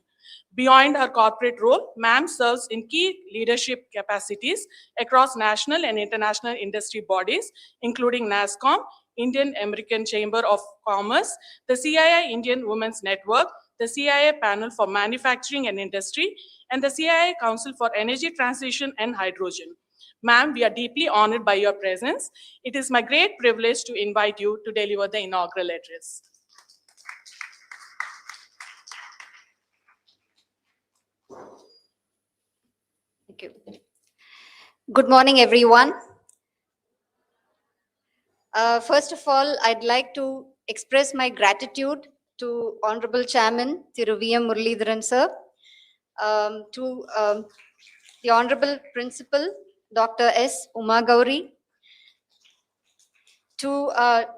Beyond her corporate role, ma'am serves in key leadership capacities across national and international industry bodies, including NASSCOM, Indian American Chamber of Commerce, the CII Indian Women's Network, the CII Panel for Manufacturing and Industry, and the CII Council for Energy Transition and Hydrogen. Ma'am, we are deeply honored by your presence. It is my great privilege to invite you to deliver the inaugural address. Thank you. Good morning, everyone. First of all, I'd like to express my gratitude to Honorable Chairman Thiru V.M. Muralidharan sir, to the Honorable Principal Dr. S. Uma Gauri, to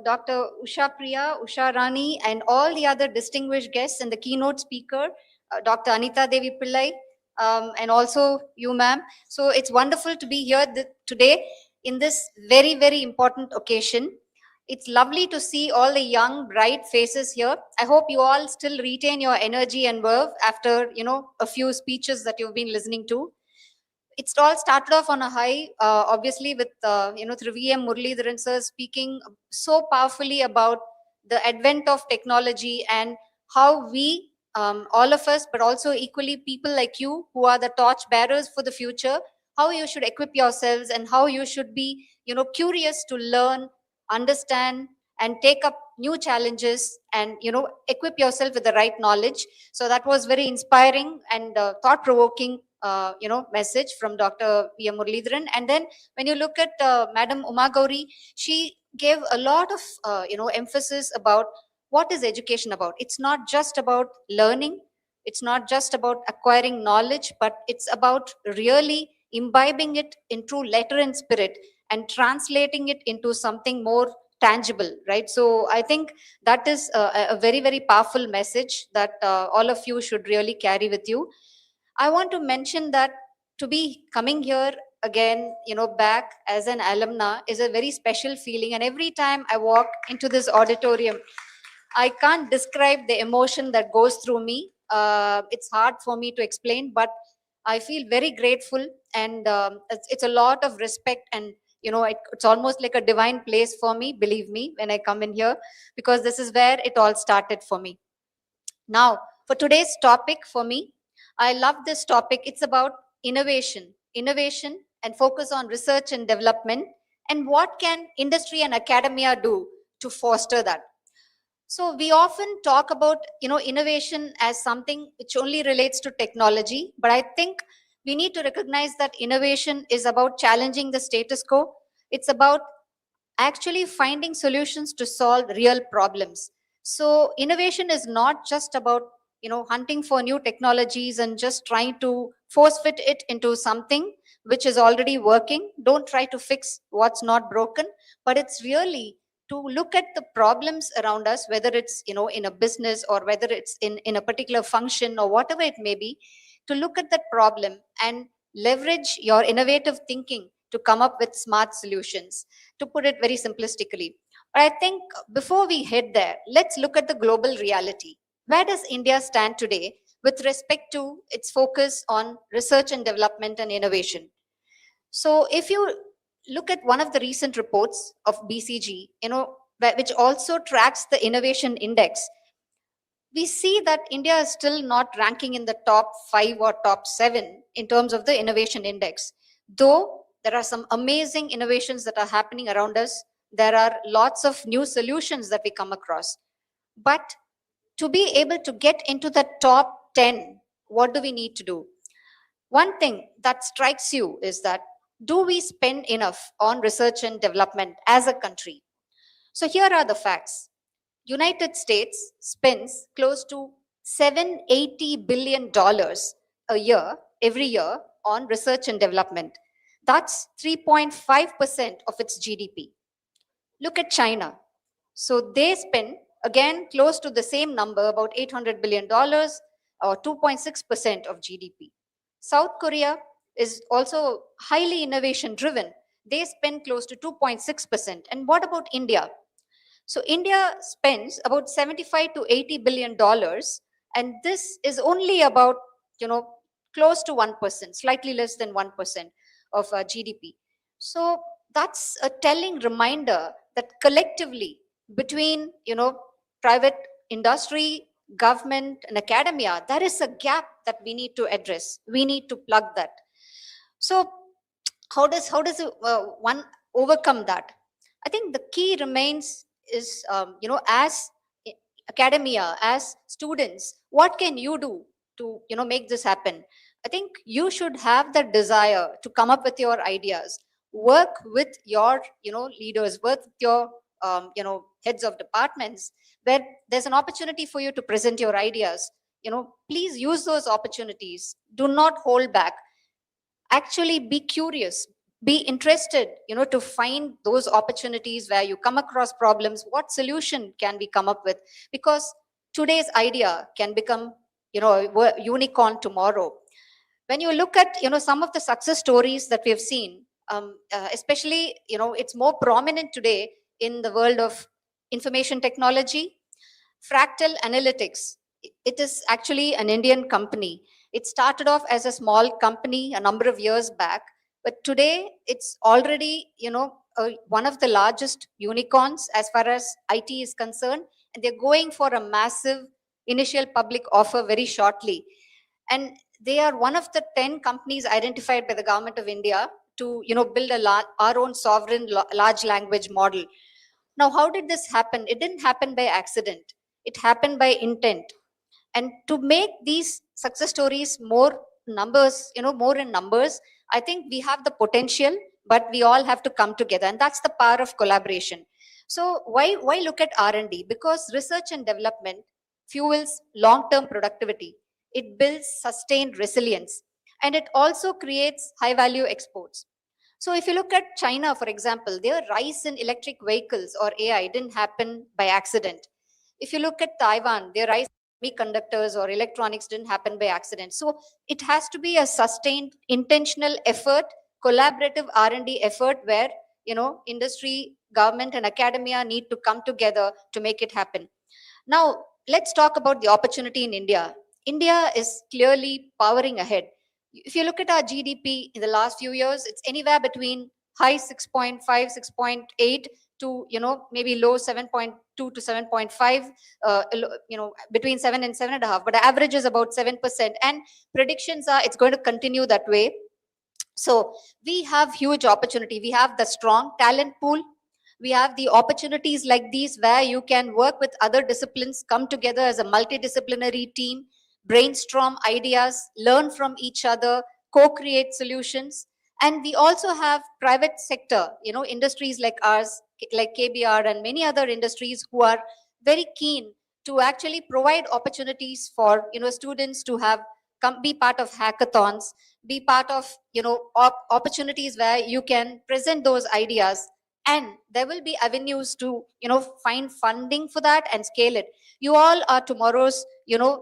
Dr. Usha Priya, Usha Rani, and all the other distinguished guests and the keynote speaker, Dr. Anita Devi Pillai, and also you, ma'am. So it's wonderful to be here today in this very, very important occasion. It's lovely to see all the young, bright faces here. I hope you all still retain your energy and verve after, a few speeches that you've been listening to. It's all started off on a high, obviously with, through V.M. Muralidharan sir speaking so powerfully about the advent of technology and how we, all of us, but also equally people like you who are the torch bearers for the future, how you should equip yourselves and how you should be, curious to learn, understand, and take up new challenges and, equip yourself with the right knowledge. So that was very inspiring and thought-provoking message from Dr. V.M. Muralidharan. And then when you look at Madam Uma Gauri, she gave a lot of, emphasis about what is education about. It's not just about learning. It's not just about acquiring knowledge, but it's about really imbibing it in true letter and spirit and translating it into something more tangible, right? So I think that is a very, very powerful message that all of you should really carry with you. I want to mention that to be coming here again, back as an alumna is a very special feeling. And every time I walk into this auditorium, I can't describe the emotion that goes through me. It's hard for me to explain, but I feel very grateful, and it's a lot of respect, and it's almost like a divine place for me, believe me, when I come in here, because this is where it all started for me. Now, for today's topic for me, I love this topic. It's about innovation and focus on research and development, and what can industry and academia do to foster that. So we often talk about, innovation as something which only relates to technology, but I think we need to recognize that innovation is about challenging the status quo. It's about actually finding solutions to solve real problems. So innovation is not just about, hunting for new technologies and just trying to force fit it into something which is already working. Don't try to fix what's not broken, but it's really to look at the problems around us, whether it's, in a business, or whether it's in a particular function, or whatever it may be, to look at that problem and leverage your innovative thinking to come up with smart solutions, to put it very simplistically. But I think before we head there, let's look at the global reality. Where does India stand today with respect to its focus on research and development and innovation? So if you look at one of the recent reports of BCG, which also tracks the innovation index, we see that India is still not ranking in the top 5 or top 7 in terms of the innovation index. Though there are some amazing innovations that are happening around us, there are lots of new solutions that we come across. But to be able to get into the top 10, what do we need to do? One thing that strikes you is that, do we spend enough on research and development as a country? So here are the facts. United States spends close to $780 billion a year, every year, on research and development. That's 3.5% of its GDP. Look at China. So they spend, again, close to the same number, about $800 billion, or 2.6% of GDP. South Korea is also highly innovation driven. They spend close to 2.6%. And what about India? So India spends about 75 to 80 billion dollars, and this is only about, close to 1%, slightly less than 1% of GDP. So that's a telling reminder that collectively, between, private industry, government, and academia, there is a gap that we need to address. We need to plug that. So how does one overcome that? I think the key remains is, as academia, as students, what can you do to, make this happen? I think you should have the desire to come up with your ideas, work with your, leaders, work with your, heads of departments, where there's an opportunity for you to present your ideas. Please use those opportunities. Do not hold back. Actually be curious, be interested, to find those opportunities where you come across problems. What solution can we come up with? Because today's idea can become, a unicorn tomorrow. When you look at, some of the success stories that we have seen, especially, it's more prominent today in the world of information technology, Fractal Analytics. It is actually an Indian company. It started off as a small company a number of years back, but today it's already, one of the largest unicorns as far as IT is concerned, and they're going for a massive initial public offer very shortly. And they are one of the 10 companies identified by the government of India to, build our own sovereign large language model. Now, how did this happen? It didn't happen by accident. It happened by intent. And to make these success stories more in numbers, I think we have the potential, but we all have to come together. And that's the power of collaboration. So why look at R&D? Because research and development fuels long-term productivity. It builds sustained resilience. And it also creates high-value exports. So if you look at China, for example, their rise in electric vehicles or AI didn't happen by accident. If you look at Taiwan, their rise in semiconductors or electronics didn't happen by accident. So it has to be a sustained, intentional effort, collaborative R&D effort where, industry, government, and academia need to come together to make it happen. Now, let's talk about the opportunity in India. India is clearly powering ahead. If you look at our GDP in the last few years, it's anywhere between high 6.5, 6.8 to, maybe low 7.2 to 7.5, between 7 and 7.5, but the average is about 7%. And predictions are it's going to continue that way. So we have huge opportunity. We have the strong talent pool. We have the opportunities like these where you can work with other disciplines, come together as a multidisciplinary team, brainstorm ideas, learn from each other, co-create solutions. And we also have private sector, industries like ours, like KBR and many other industries who are very keen to actually provide opportunities for, students to have be part of hackathons, be part of, opportunities where you can present those ideas, and there will be avenues to, find funding for that and scale it. You all are tomorrow's,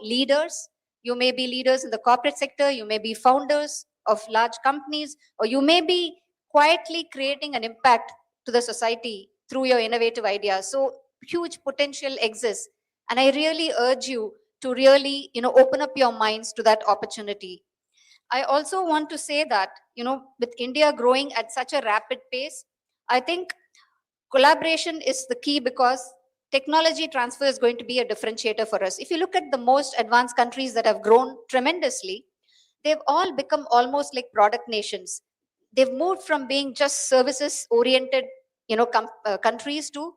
leaders. You may be leaders in the corporate sector, you may be founders of large companies, or you may be quietly creating an impact to the society through your innovative ideas. So huge potential exists, and I really urge you to really, open up your minds to that opportunity. I also want to say that, with India growing at such a rapid pace, I think collaboration is the key, because technology transfer is going to be a differentiator for us. If you look at the most advanced countries that have grown tremendously, they've all become almost like product nations. They've moved from being just services oriented, countries to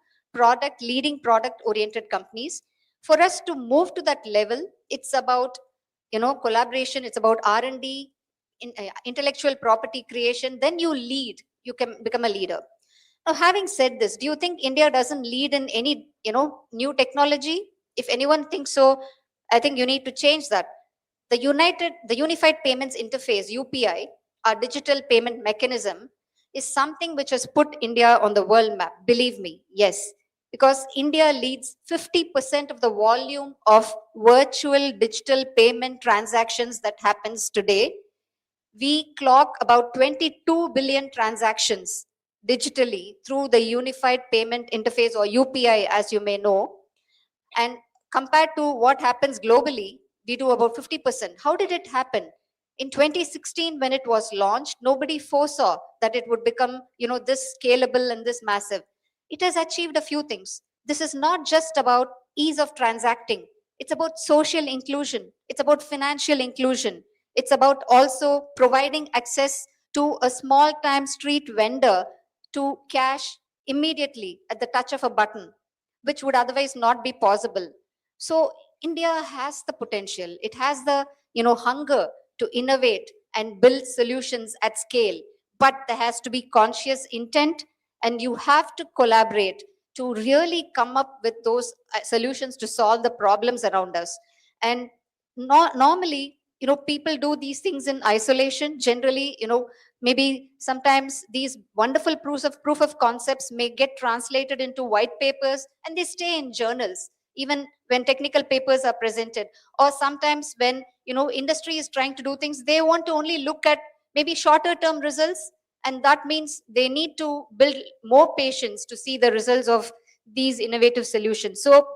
leading product oriented companies. For us to move to that level, it's about, collaboration, it's about R&D, intellectual property creation. Then you lead, you can become a leader. Now, having said this, do you think India doesn't lead in any, new technology? If anyone thinks so, I think you need to change that. The Unified Payments Interface, UPI, our digital payment mechanism, is something which has put India on the world map. Believe me, yes. Because India leads 50% of the volume of virtual digital payment transactions that happens today. We clock about 22 billion transactions digitally through the Unified Payment Interface, or UPI, as you may know. And compared to what happens globally, we do about 50%. How did it happen? In 2016, when it was launched, nobody foresaw that it would become, this scalable and this massive. It has achieved a few things. This is not just about ease of transacting. It's about social inclusion. It's about financial inclusion. It's about also providing access to a small-time street vendor to cash immediately at the touch of a button, which would otherwise not be possible. So India has the potential. It has the, hunger to innovate and build solutions at scale. But there has to be conscious intent, and you have to collaborate to really come up with those solutions to solve the problems around us. And normally, people do these things in isolation. Generally, maybe sometimes these wonderful proof of concepts may get translated into white papers, and they stay in journals, even when technical papers are presented. Or sometimes when, industry is trying to do things, they want to only look at maybe shorter term results. And that means they need to build more patience to see the results of these innovative solutions. So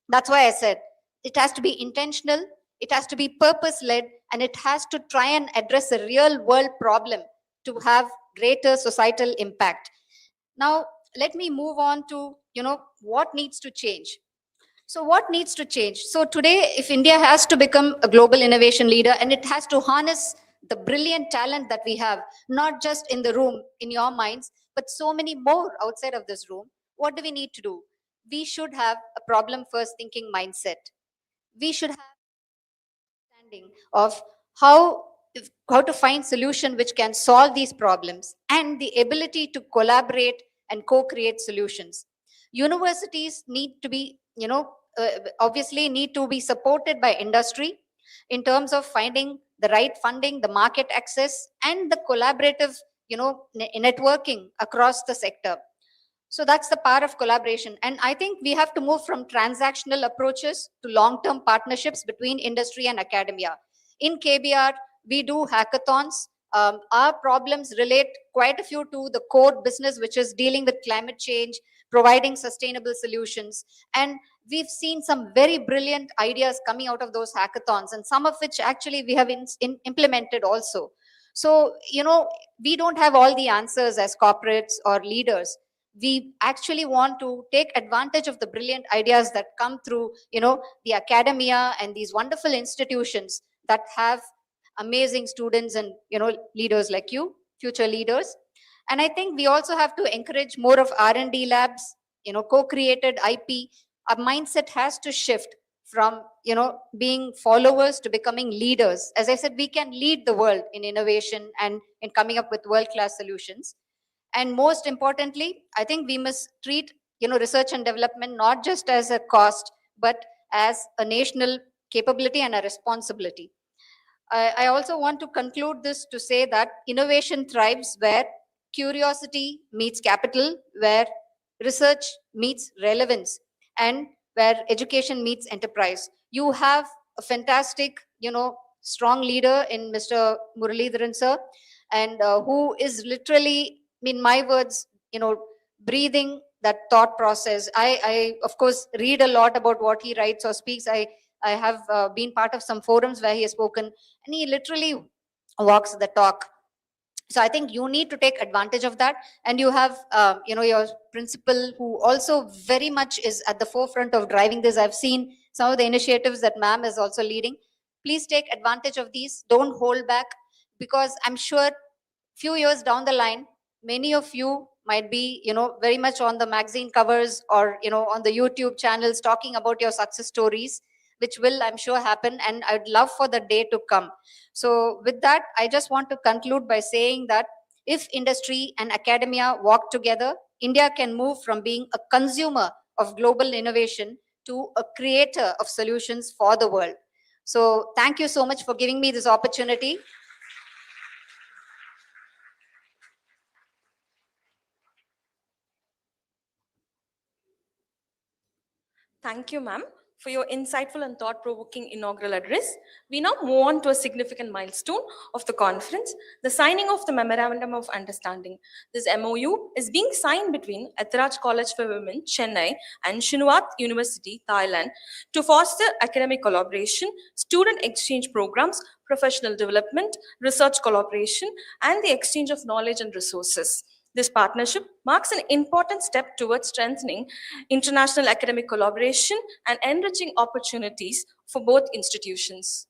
that's why I said it has to be intentional, it has to be purpose led, and it has to try and address a real world problem to have greater societal impact. Now, let me move on to, what needs to change. So what needs to change? So today, if India has to become a global innovation leader, and it has to harness the brilliant talent that we have, not just in the room, in your minds, but so many more outside of this room, what do we need to do? We should have a problem first thinking mindset. We should have understanding of how to find solution which can solve these problems, and the ability to collaborate and co-create solutions. Universities need to be, obviously need to be supported by industry in terms of finding the right funding, the market access, and the collaborative, networking across the sector. So that's the power of collaboration. And I think we have to move from transactional approaches to long-term partnerships between industry and academia. In KBR, we do hackathons. Our problems relate quite a few to the core business, which is dealing with climate change, providing sustainable solutions. And we've seen some very brilliant ideas coming out of those hackathons, and some of which actually we have implemented also. So, we don't have all the answers as corporates or leaders. We actually want to take advantage of the brilliant ideas that come through, the academia and these wonderful institutions that have amazing students and, leaders like you, future leaders. And I think we also have to encourage more of R&D labs, co-created IP. Our mindset has to shift from, being followers to becoming leaders. As I said, we can lead the world in innovation and in coming up with world-class solutions. And most importantly, I think we must treat, research and development not just as a cost, but as a national capability and a responsibility. I also want to conclude this to say that innovation thrives where curiosity meets capital, where research meets relevance, and where education meets enterprise. You have a fantastic, strong leader in Mr. Muralidharan sir, and who is literally, in my words, breathing that thought process. I of course read a lot about what he writes or speaks. I have been part of some forums where he has spoken, and he literally walks the talk. So I think you need to take advantage of that. And you have, your principal, who also very much is at the forefront of driving this. I've seen some of the initiatives that ma'am is also leading. Please take advantage of these. Don't hold back, because I'm sure few years down the line, many of you might be, very much on the magazine covers or, on the YouTube channels talking about your success stories, which will, I'm sure, happen. And I'd love for the day to come. So with that, I just want to conclude by saying that if industry and academia walk together, India can move from being a consumer of global innovation to a creator of solutions for the world. So thank you so much for giving me this opportunity. Thank you, ma'am, for your insightful and thought-provoking inaugural address. We now move on to a significant milestone of the conference, the signing of the Memorandum of Understanding. This MOU is being signed between Ethiraj College for Women, Chennai, and Shinwat University, Thailand, to foster academic collaboration, student exchange programs, professional development, research collaboration, and the exchange of knowledge and resources. This partnership marks an important step towards strengthening international academic collaboration and enriching opportunities for both institutions.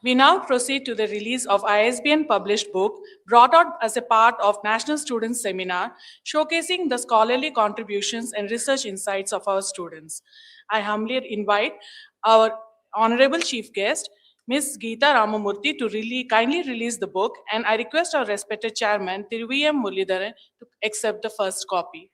We now proceed to the release of ISBN published book brought out as a part of National Students Seminar, showcasing the scholarly contributions and research insights of our students. I humbly invite our Honorable Chief Guest, Ms. Geeta Ramamurthy, to kindly release the book, and I request our respected Chairman, V.M. Muralidharan, to accept the first copy.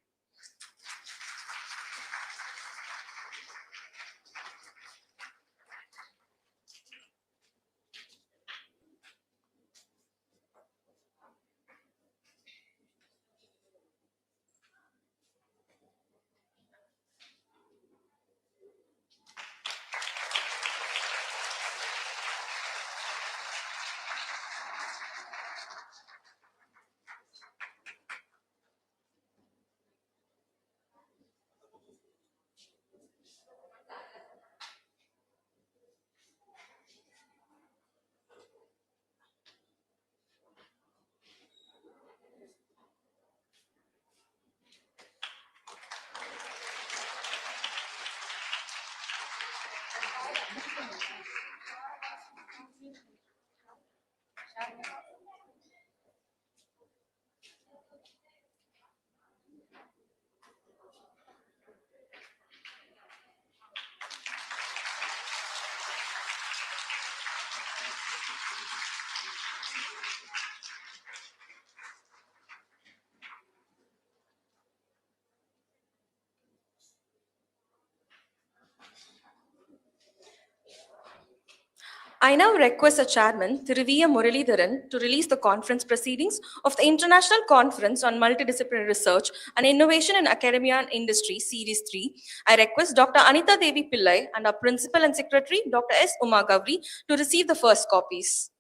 I now request the Chairman, V.M. Muralidharan, to release the conference proceedings of the International Conference on Multidisciplinary Research and Innovation in Academia and Industry, Series 3. I request Dr. Anita Devi Pillai and our Principal and Secretary, Dr. S. Uma Gowri, to receive the first copies.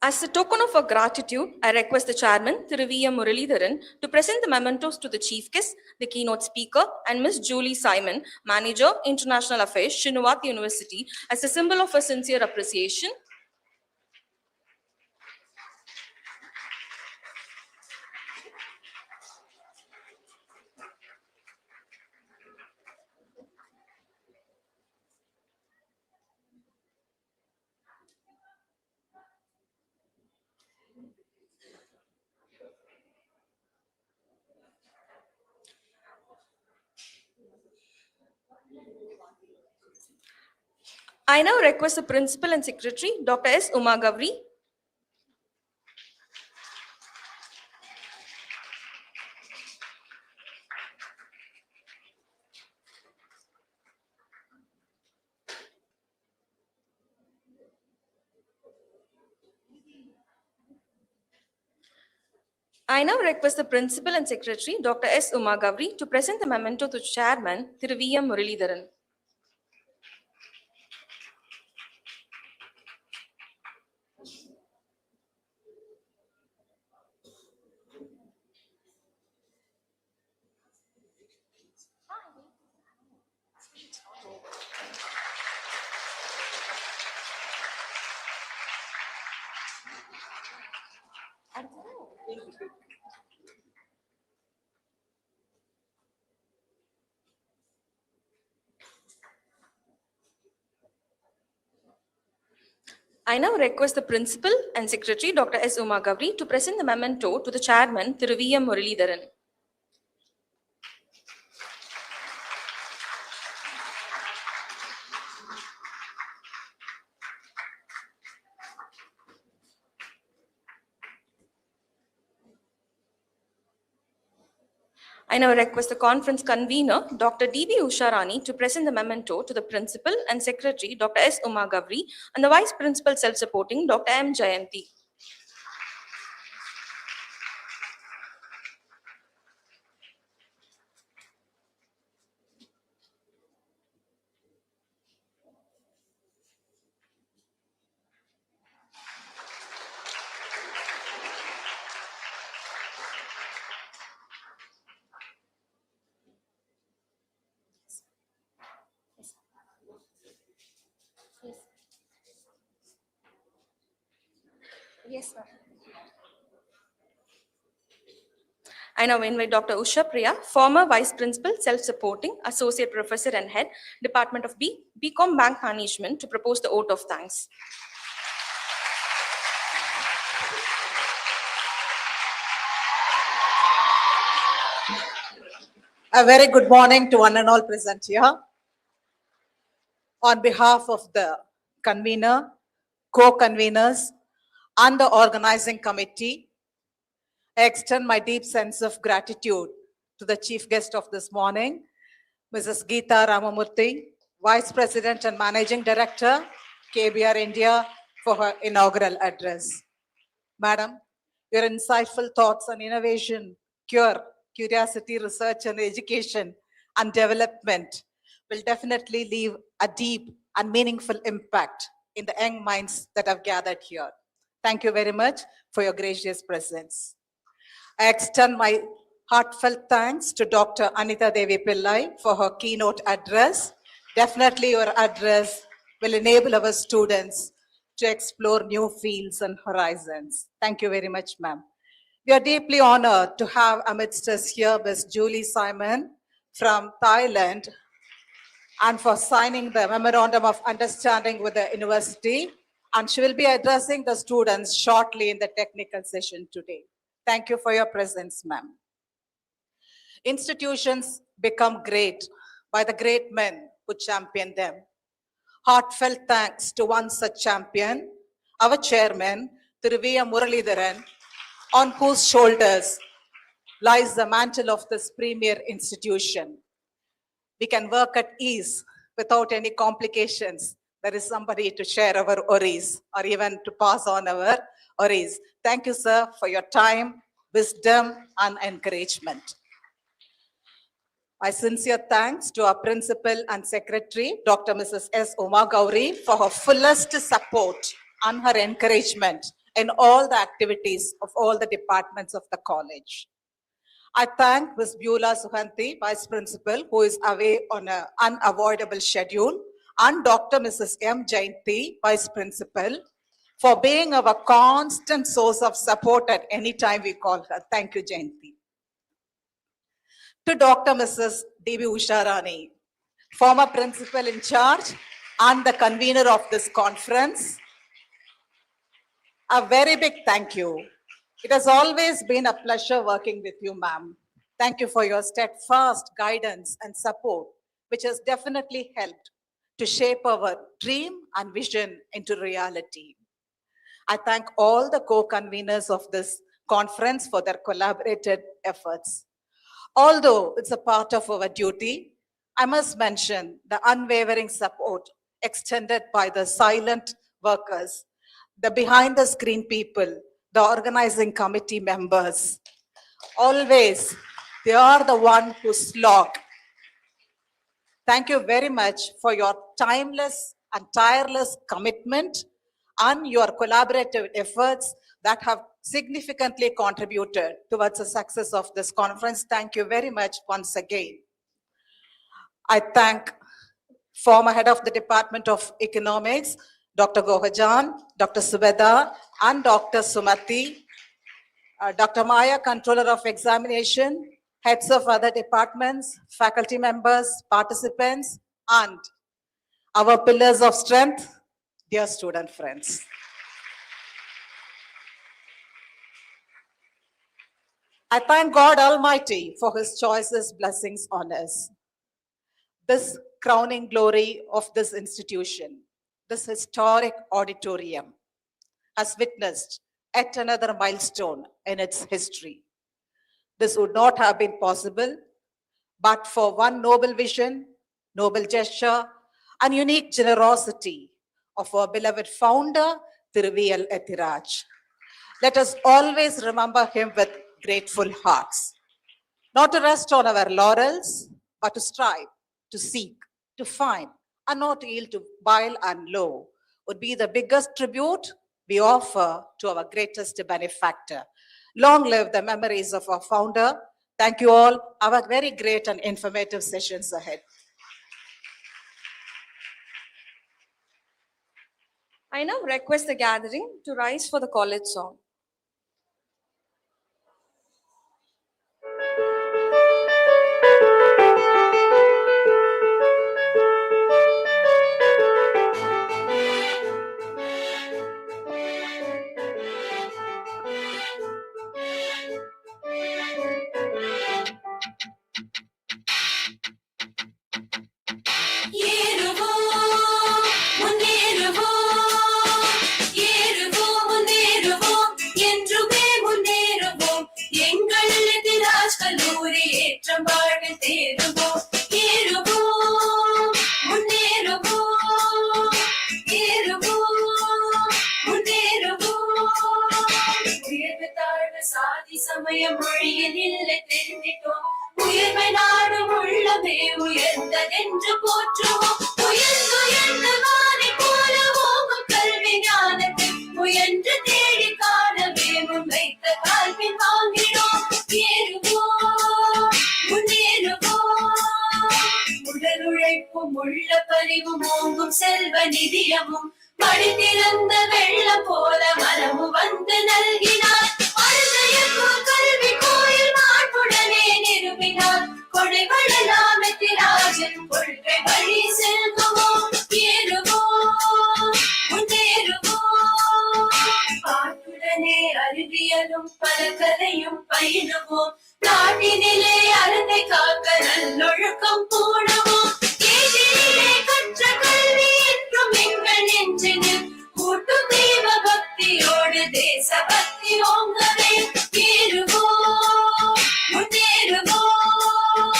As a token of our gratitude, I request the Chairman, V.M. Muralidharan, to present the mementos to the Chief Guest, the keynote speaker, and Ms. Julie Simon, Manager, International Affairs, Srinath University, as a symbol of a sincere appreciation. I now request the Principal and Secretary, Dr. S. Uma Gowri. I now request the Principal and Secretary, Dr. S. Uma Gowri, to present the memento to Chairman, V.M. Muralidharan. I now request the Principal and Secretary, Dr. S. Uma Gowri, to present the memento to the Chairman, V.M. Muralidharan. I now request the conference convener, Dr. D.B. Usharani, to present the memento to the principal and secretary, Dr. S. Uma Gavri, and the vice principal self-supporting, Dr. M. Jayanti. Yes, sir. I now invite Dr. Usha Priya, former Vice Principal, Self-Supporting, Associate Professor and Head, Department of BCom Bank Management, to propose the oath of thanks. A very good morning to one and all present here. On behalf of the convener, co-conveners, and the organizing committee, I extend my deep sense of gratitude to the chief guest of this morning, Mrs. Geeta Ramamurthy, Vice President and Managing Director, KBR India, for her inaugural address. Madam, your insightful thoughts on innovation, curiosity, research, and education and development will definitely leave a deep and meaningful impact in the young minds that have gathered here. Thank you very much for your gracious presence. I extend my heartfelt thanks to Dr. Anita Devi Pillai for her keynote address. Definitely your address will enable our students to explore new fields and horizons. Thank you very much, ma'am. We are deeply honored to have amidst us here Ms. Julie Simon from Thailand, and for signing the Memorandum of Understanding with the university. And she will be addressing the students shortly in the technical session today. Thank you for your presence, ma'am. Institutions become great by the great men who champion them. Heartfelt thanks to one such champion, our chairman, Thiru Muralidharan, on whose shoulders lies the mantle of this premier institution. We can work at ease without any complications. There is somebody to share our worries or even to pass on our worries. Thank you, sir, for your time, wisdom, and encouragement. My sincere thanks to our principal and secretary, Dr. Mrs. S. Uma Gauri, for her fullest support and her encouragement in all the activities of all the departments of the college. I thank Ms. Beulah Suhanti, Vice Principal, who is away on an unavoidable schedule, and Dr. Mrs. M. Jayanti, Vice Principal, for being our constant source of support at any time we call her. Thank you, Jayanti. To Dr. Mrs. D.B. Usharani, former Principal in charge and the convener of this conference, a very big thank you. It has always been a pleasure working with you, ma'am. Thank you for your steadfast guidance and support, which has definitely helped to shape our dream and vision into reality. I thank all the co-conveners of this conference for their collaborated efforts. Although it's a part of our duty, I must mention the unwavering support extended by the silent workers, the behind the screen people, the organizing committee members. Always, they are the one who slog. Thank you very much for your timeless and tireless commitment and your collaborative efforts that have significantly contributed towards the success of this conference. Thank you very much once again. I thank former head of the Department of Economics, Dr. Gohajan, Dr. Subeda, and Dr. Sumati, Dr. Maya, Controller of Examination, heads of other departments, faculty members, participants, and our pillars of strength, dear student friends. I thank God Almighty for His choicest blessings on us. This crowning glory of this institution, this historic auditorium, has witnessed yet another milestone in its history. This would not have been possible but for one noble vision, noble gesture, and unique generosity of our beloved founder, Thiruvial Ethiraj. Let us always remember him with grateful hearts, not to rest on our laurels, but to strive, to seek, to find, and not to yield to vile and low, would be the biggest tribute we offer to our greatest benefactor. Long live the memories of our founder. Thank you all. Have a very great and informative sessions ahead. I now request the gathering to rise for the college song. ஏறுவோம், முன்னேறுவோம், ஏறுவோம், முன்னேறுவோம், என்றுமே முன்னேறுவோம். எங்கள் எதிராஜ் கல்லூரி ஏற்றம் வாழ்க தேறுவோம். ஏறுவோம், முன்னேறுவோம், ஏறுவோம், முன்னேறுவோம். உயர்வு தாழ்வு சாதி சமய மொழியில் இல்லை தெரிந்திட்டோம். உயர்வை நாடும் உள்ளமே உயர்ந்ததென்று போற்றுவோம். உயர்ந்து வானை போல ஓங்கும் கல்வி ஞானத்தில் முயன்று தேடி காணவே முன்வைத்த கால்பின் வாங்கினோம். ஏறுவோம், முன்னேறுவோம். உடல் உழைப்பும் உள்ள பறிவும் ஓங்கும் செல்வ நிதியமும் மழை திறந்த வெள்ளம் போல மனமும் வந்து நல்கினார். அழுதையப்போர் கல்வி கோயில் மாண்புடனே நிறுவினார். கொடைகளெல்லாம் எத்திராஜன் கொள்கை வழி செல்குவோம். ஏறுவோம், முன்னேறுவோம். பாட்டுடனே அறிவியலும் பல கதையும் பயிலுவோம். நாட்டினிலே அறத்தை காக்க நல்லொழுக்கம் பூணுவோம். ஏட்டினிலே கற்ற கல்வி என்றும் எங்கள் நெஞ்சினில் கூட்டும் தெய்வ பக்தியோடு தேச பக்தி ஓங்கவே. ஏறுவோம், முன்னேறுவோம்.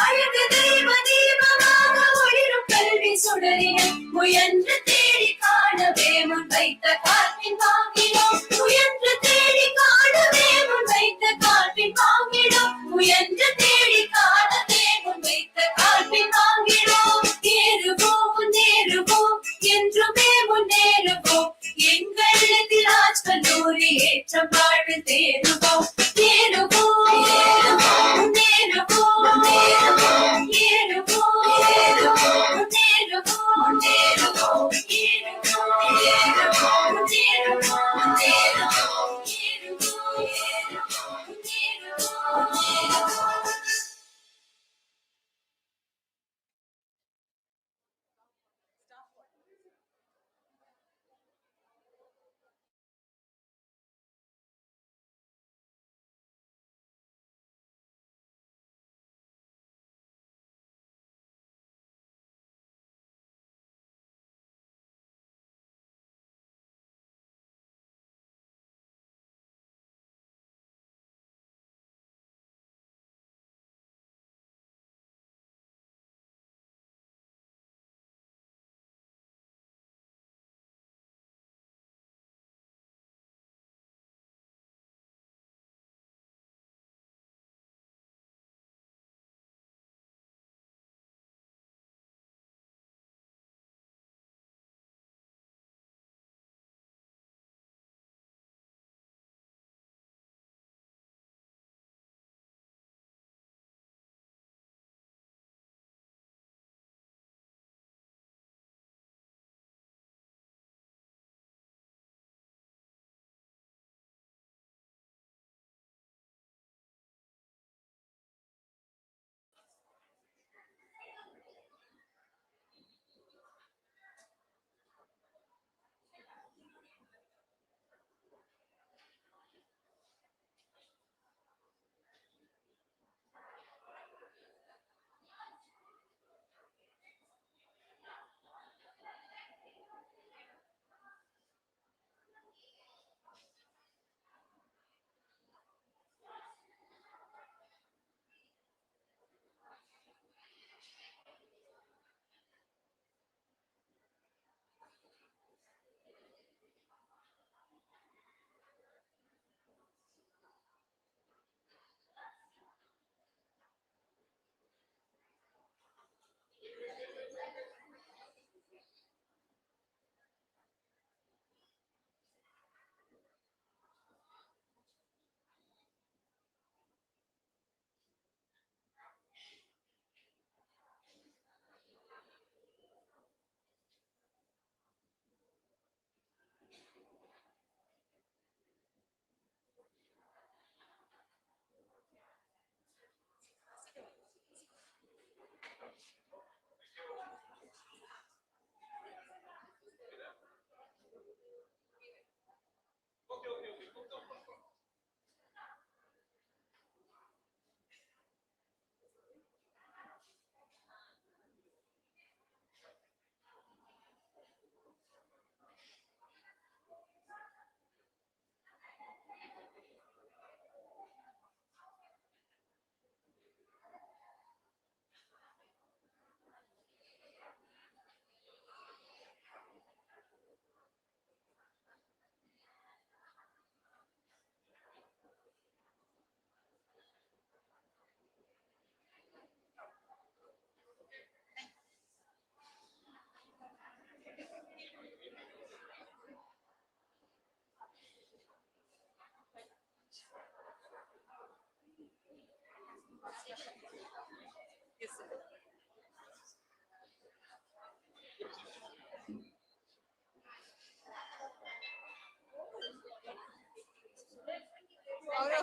அழகு தெய்வ தீபமாக ஒளிரும் கல்வி சுடரினை முயன்று தேடி காணவே முன் வைத்த காற்றின் வாங்கினோம். முயன்று தேடி காணவே முன் வைத்த காற்றின் வாங்கினோம். முயன்று தேடி காணவே முன் வைத்த காற்றின் வாங்கினோம். ஏறுவோம், முன்னேறுவோம், என்றுமே முன்னேறுவோம். எங்கள் எதிராஜ் கல்லூரி ஏற்றம் வாழ்வில் தேறுவோம். ஏறுவோம், முன்னேறுவோம், ஏறுவோம், முன்னேறுவோம், முன்னேறுவோம்,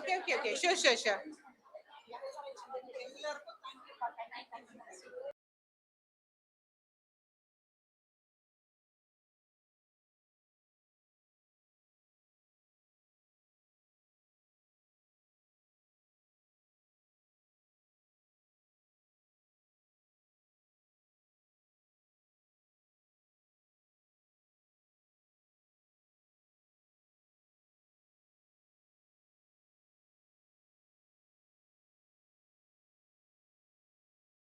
Okay. Sure.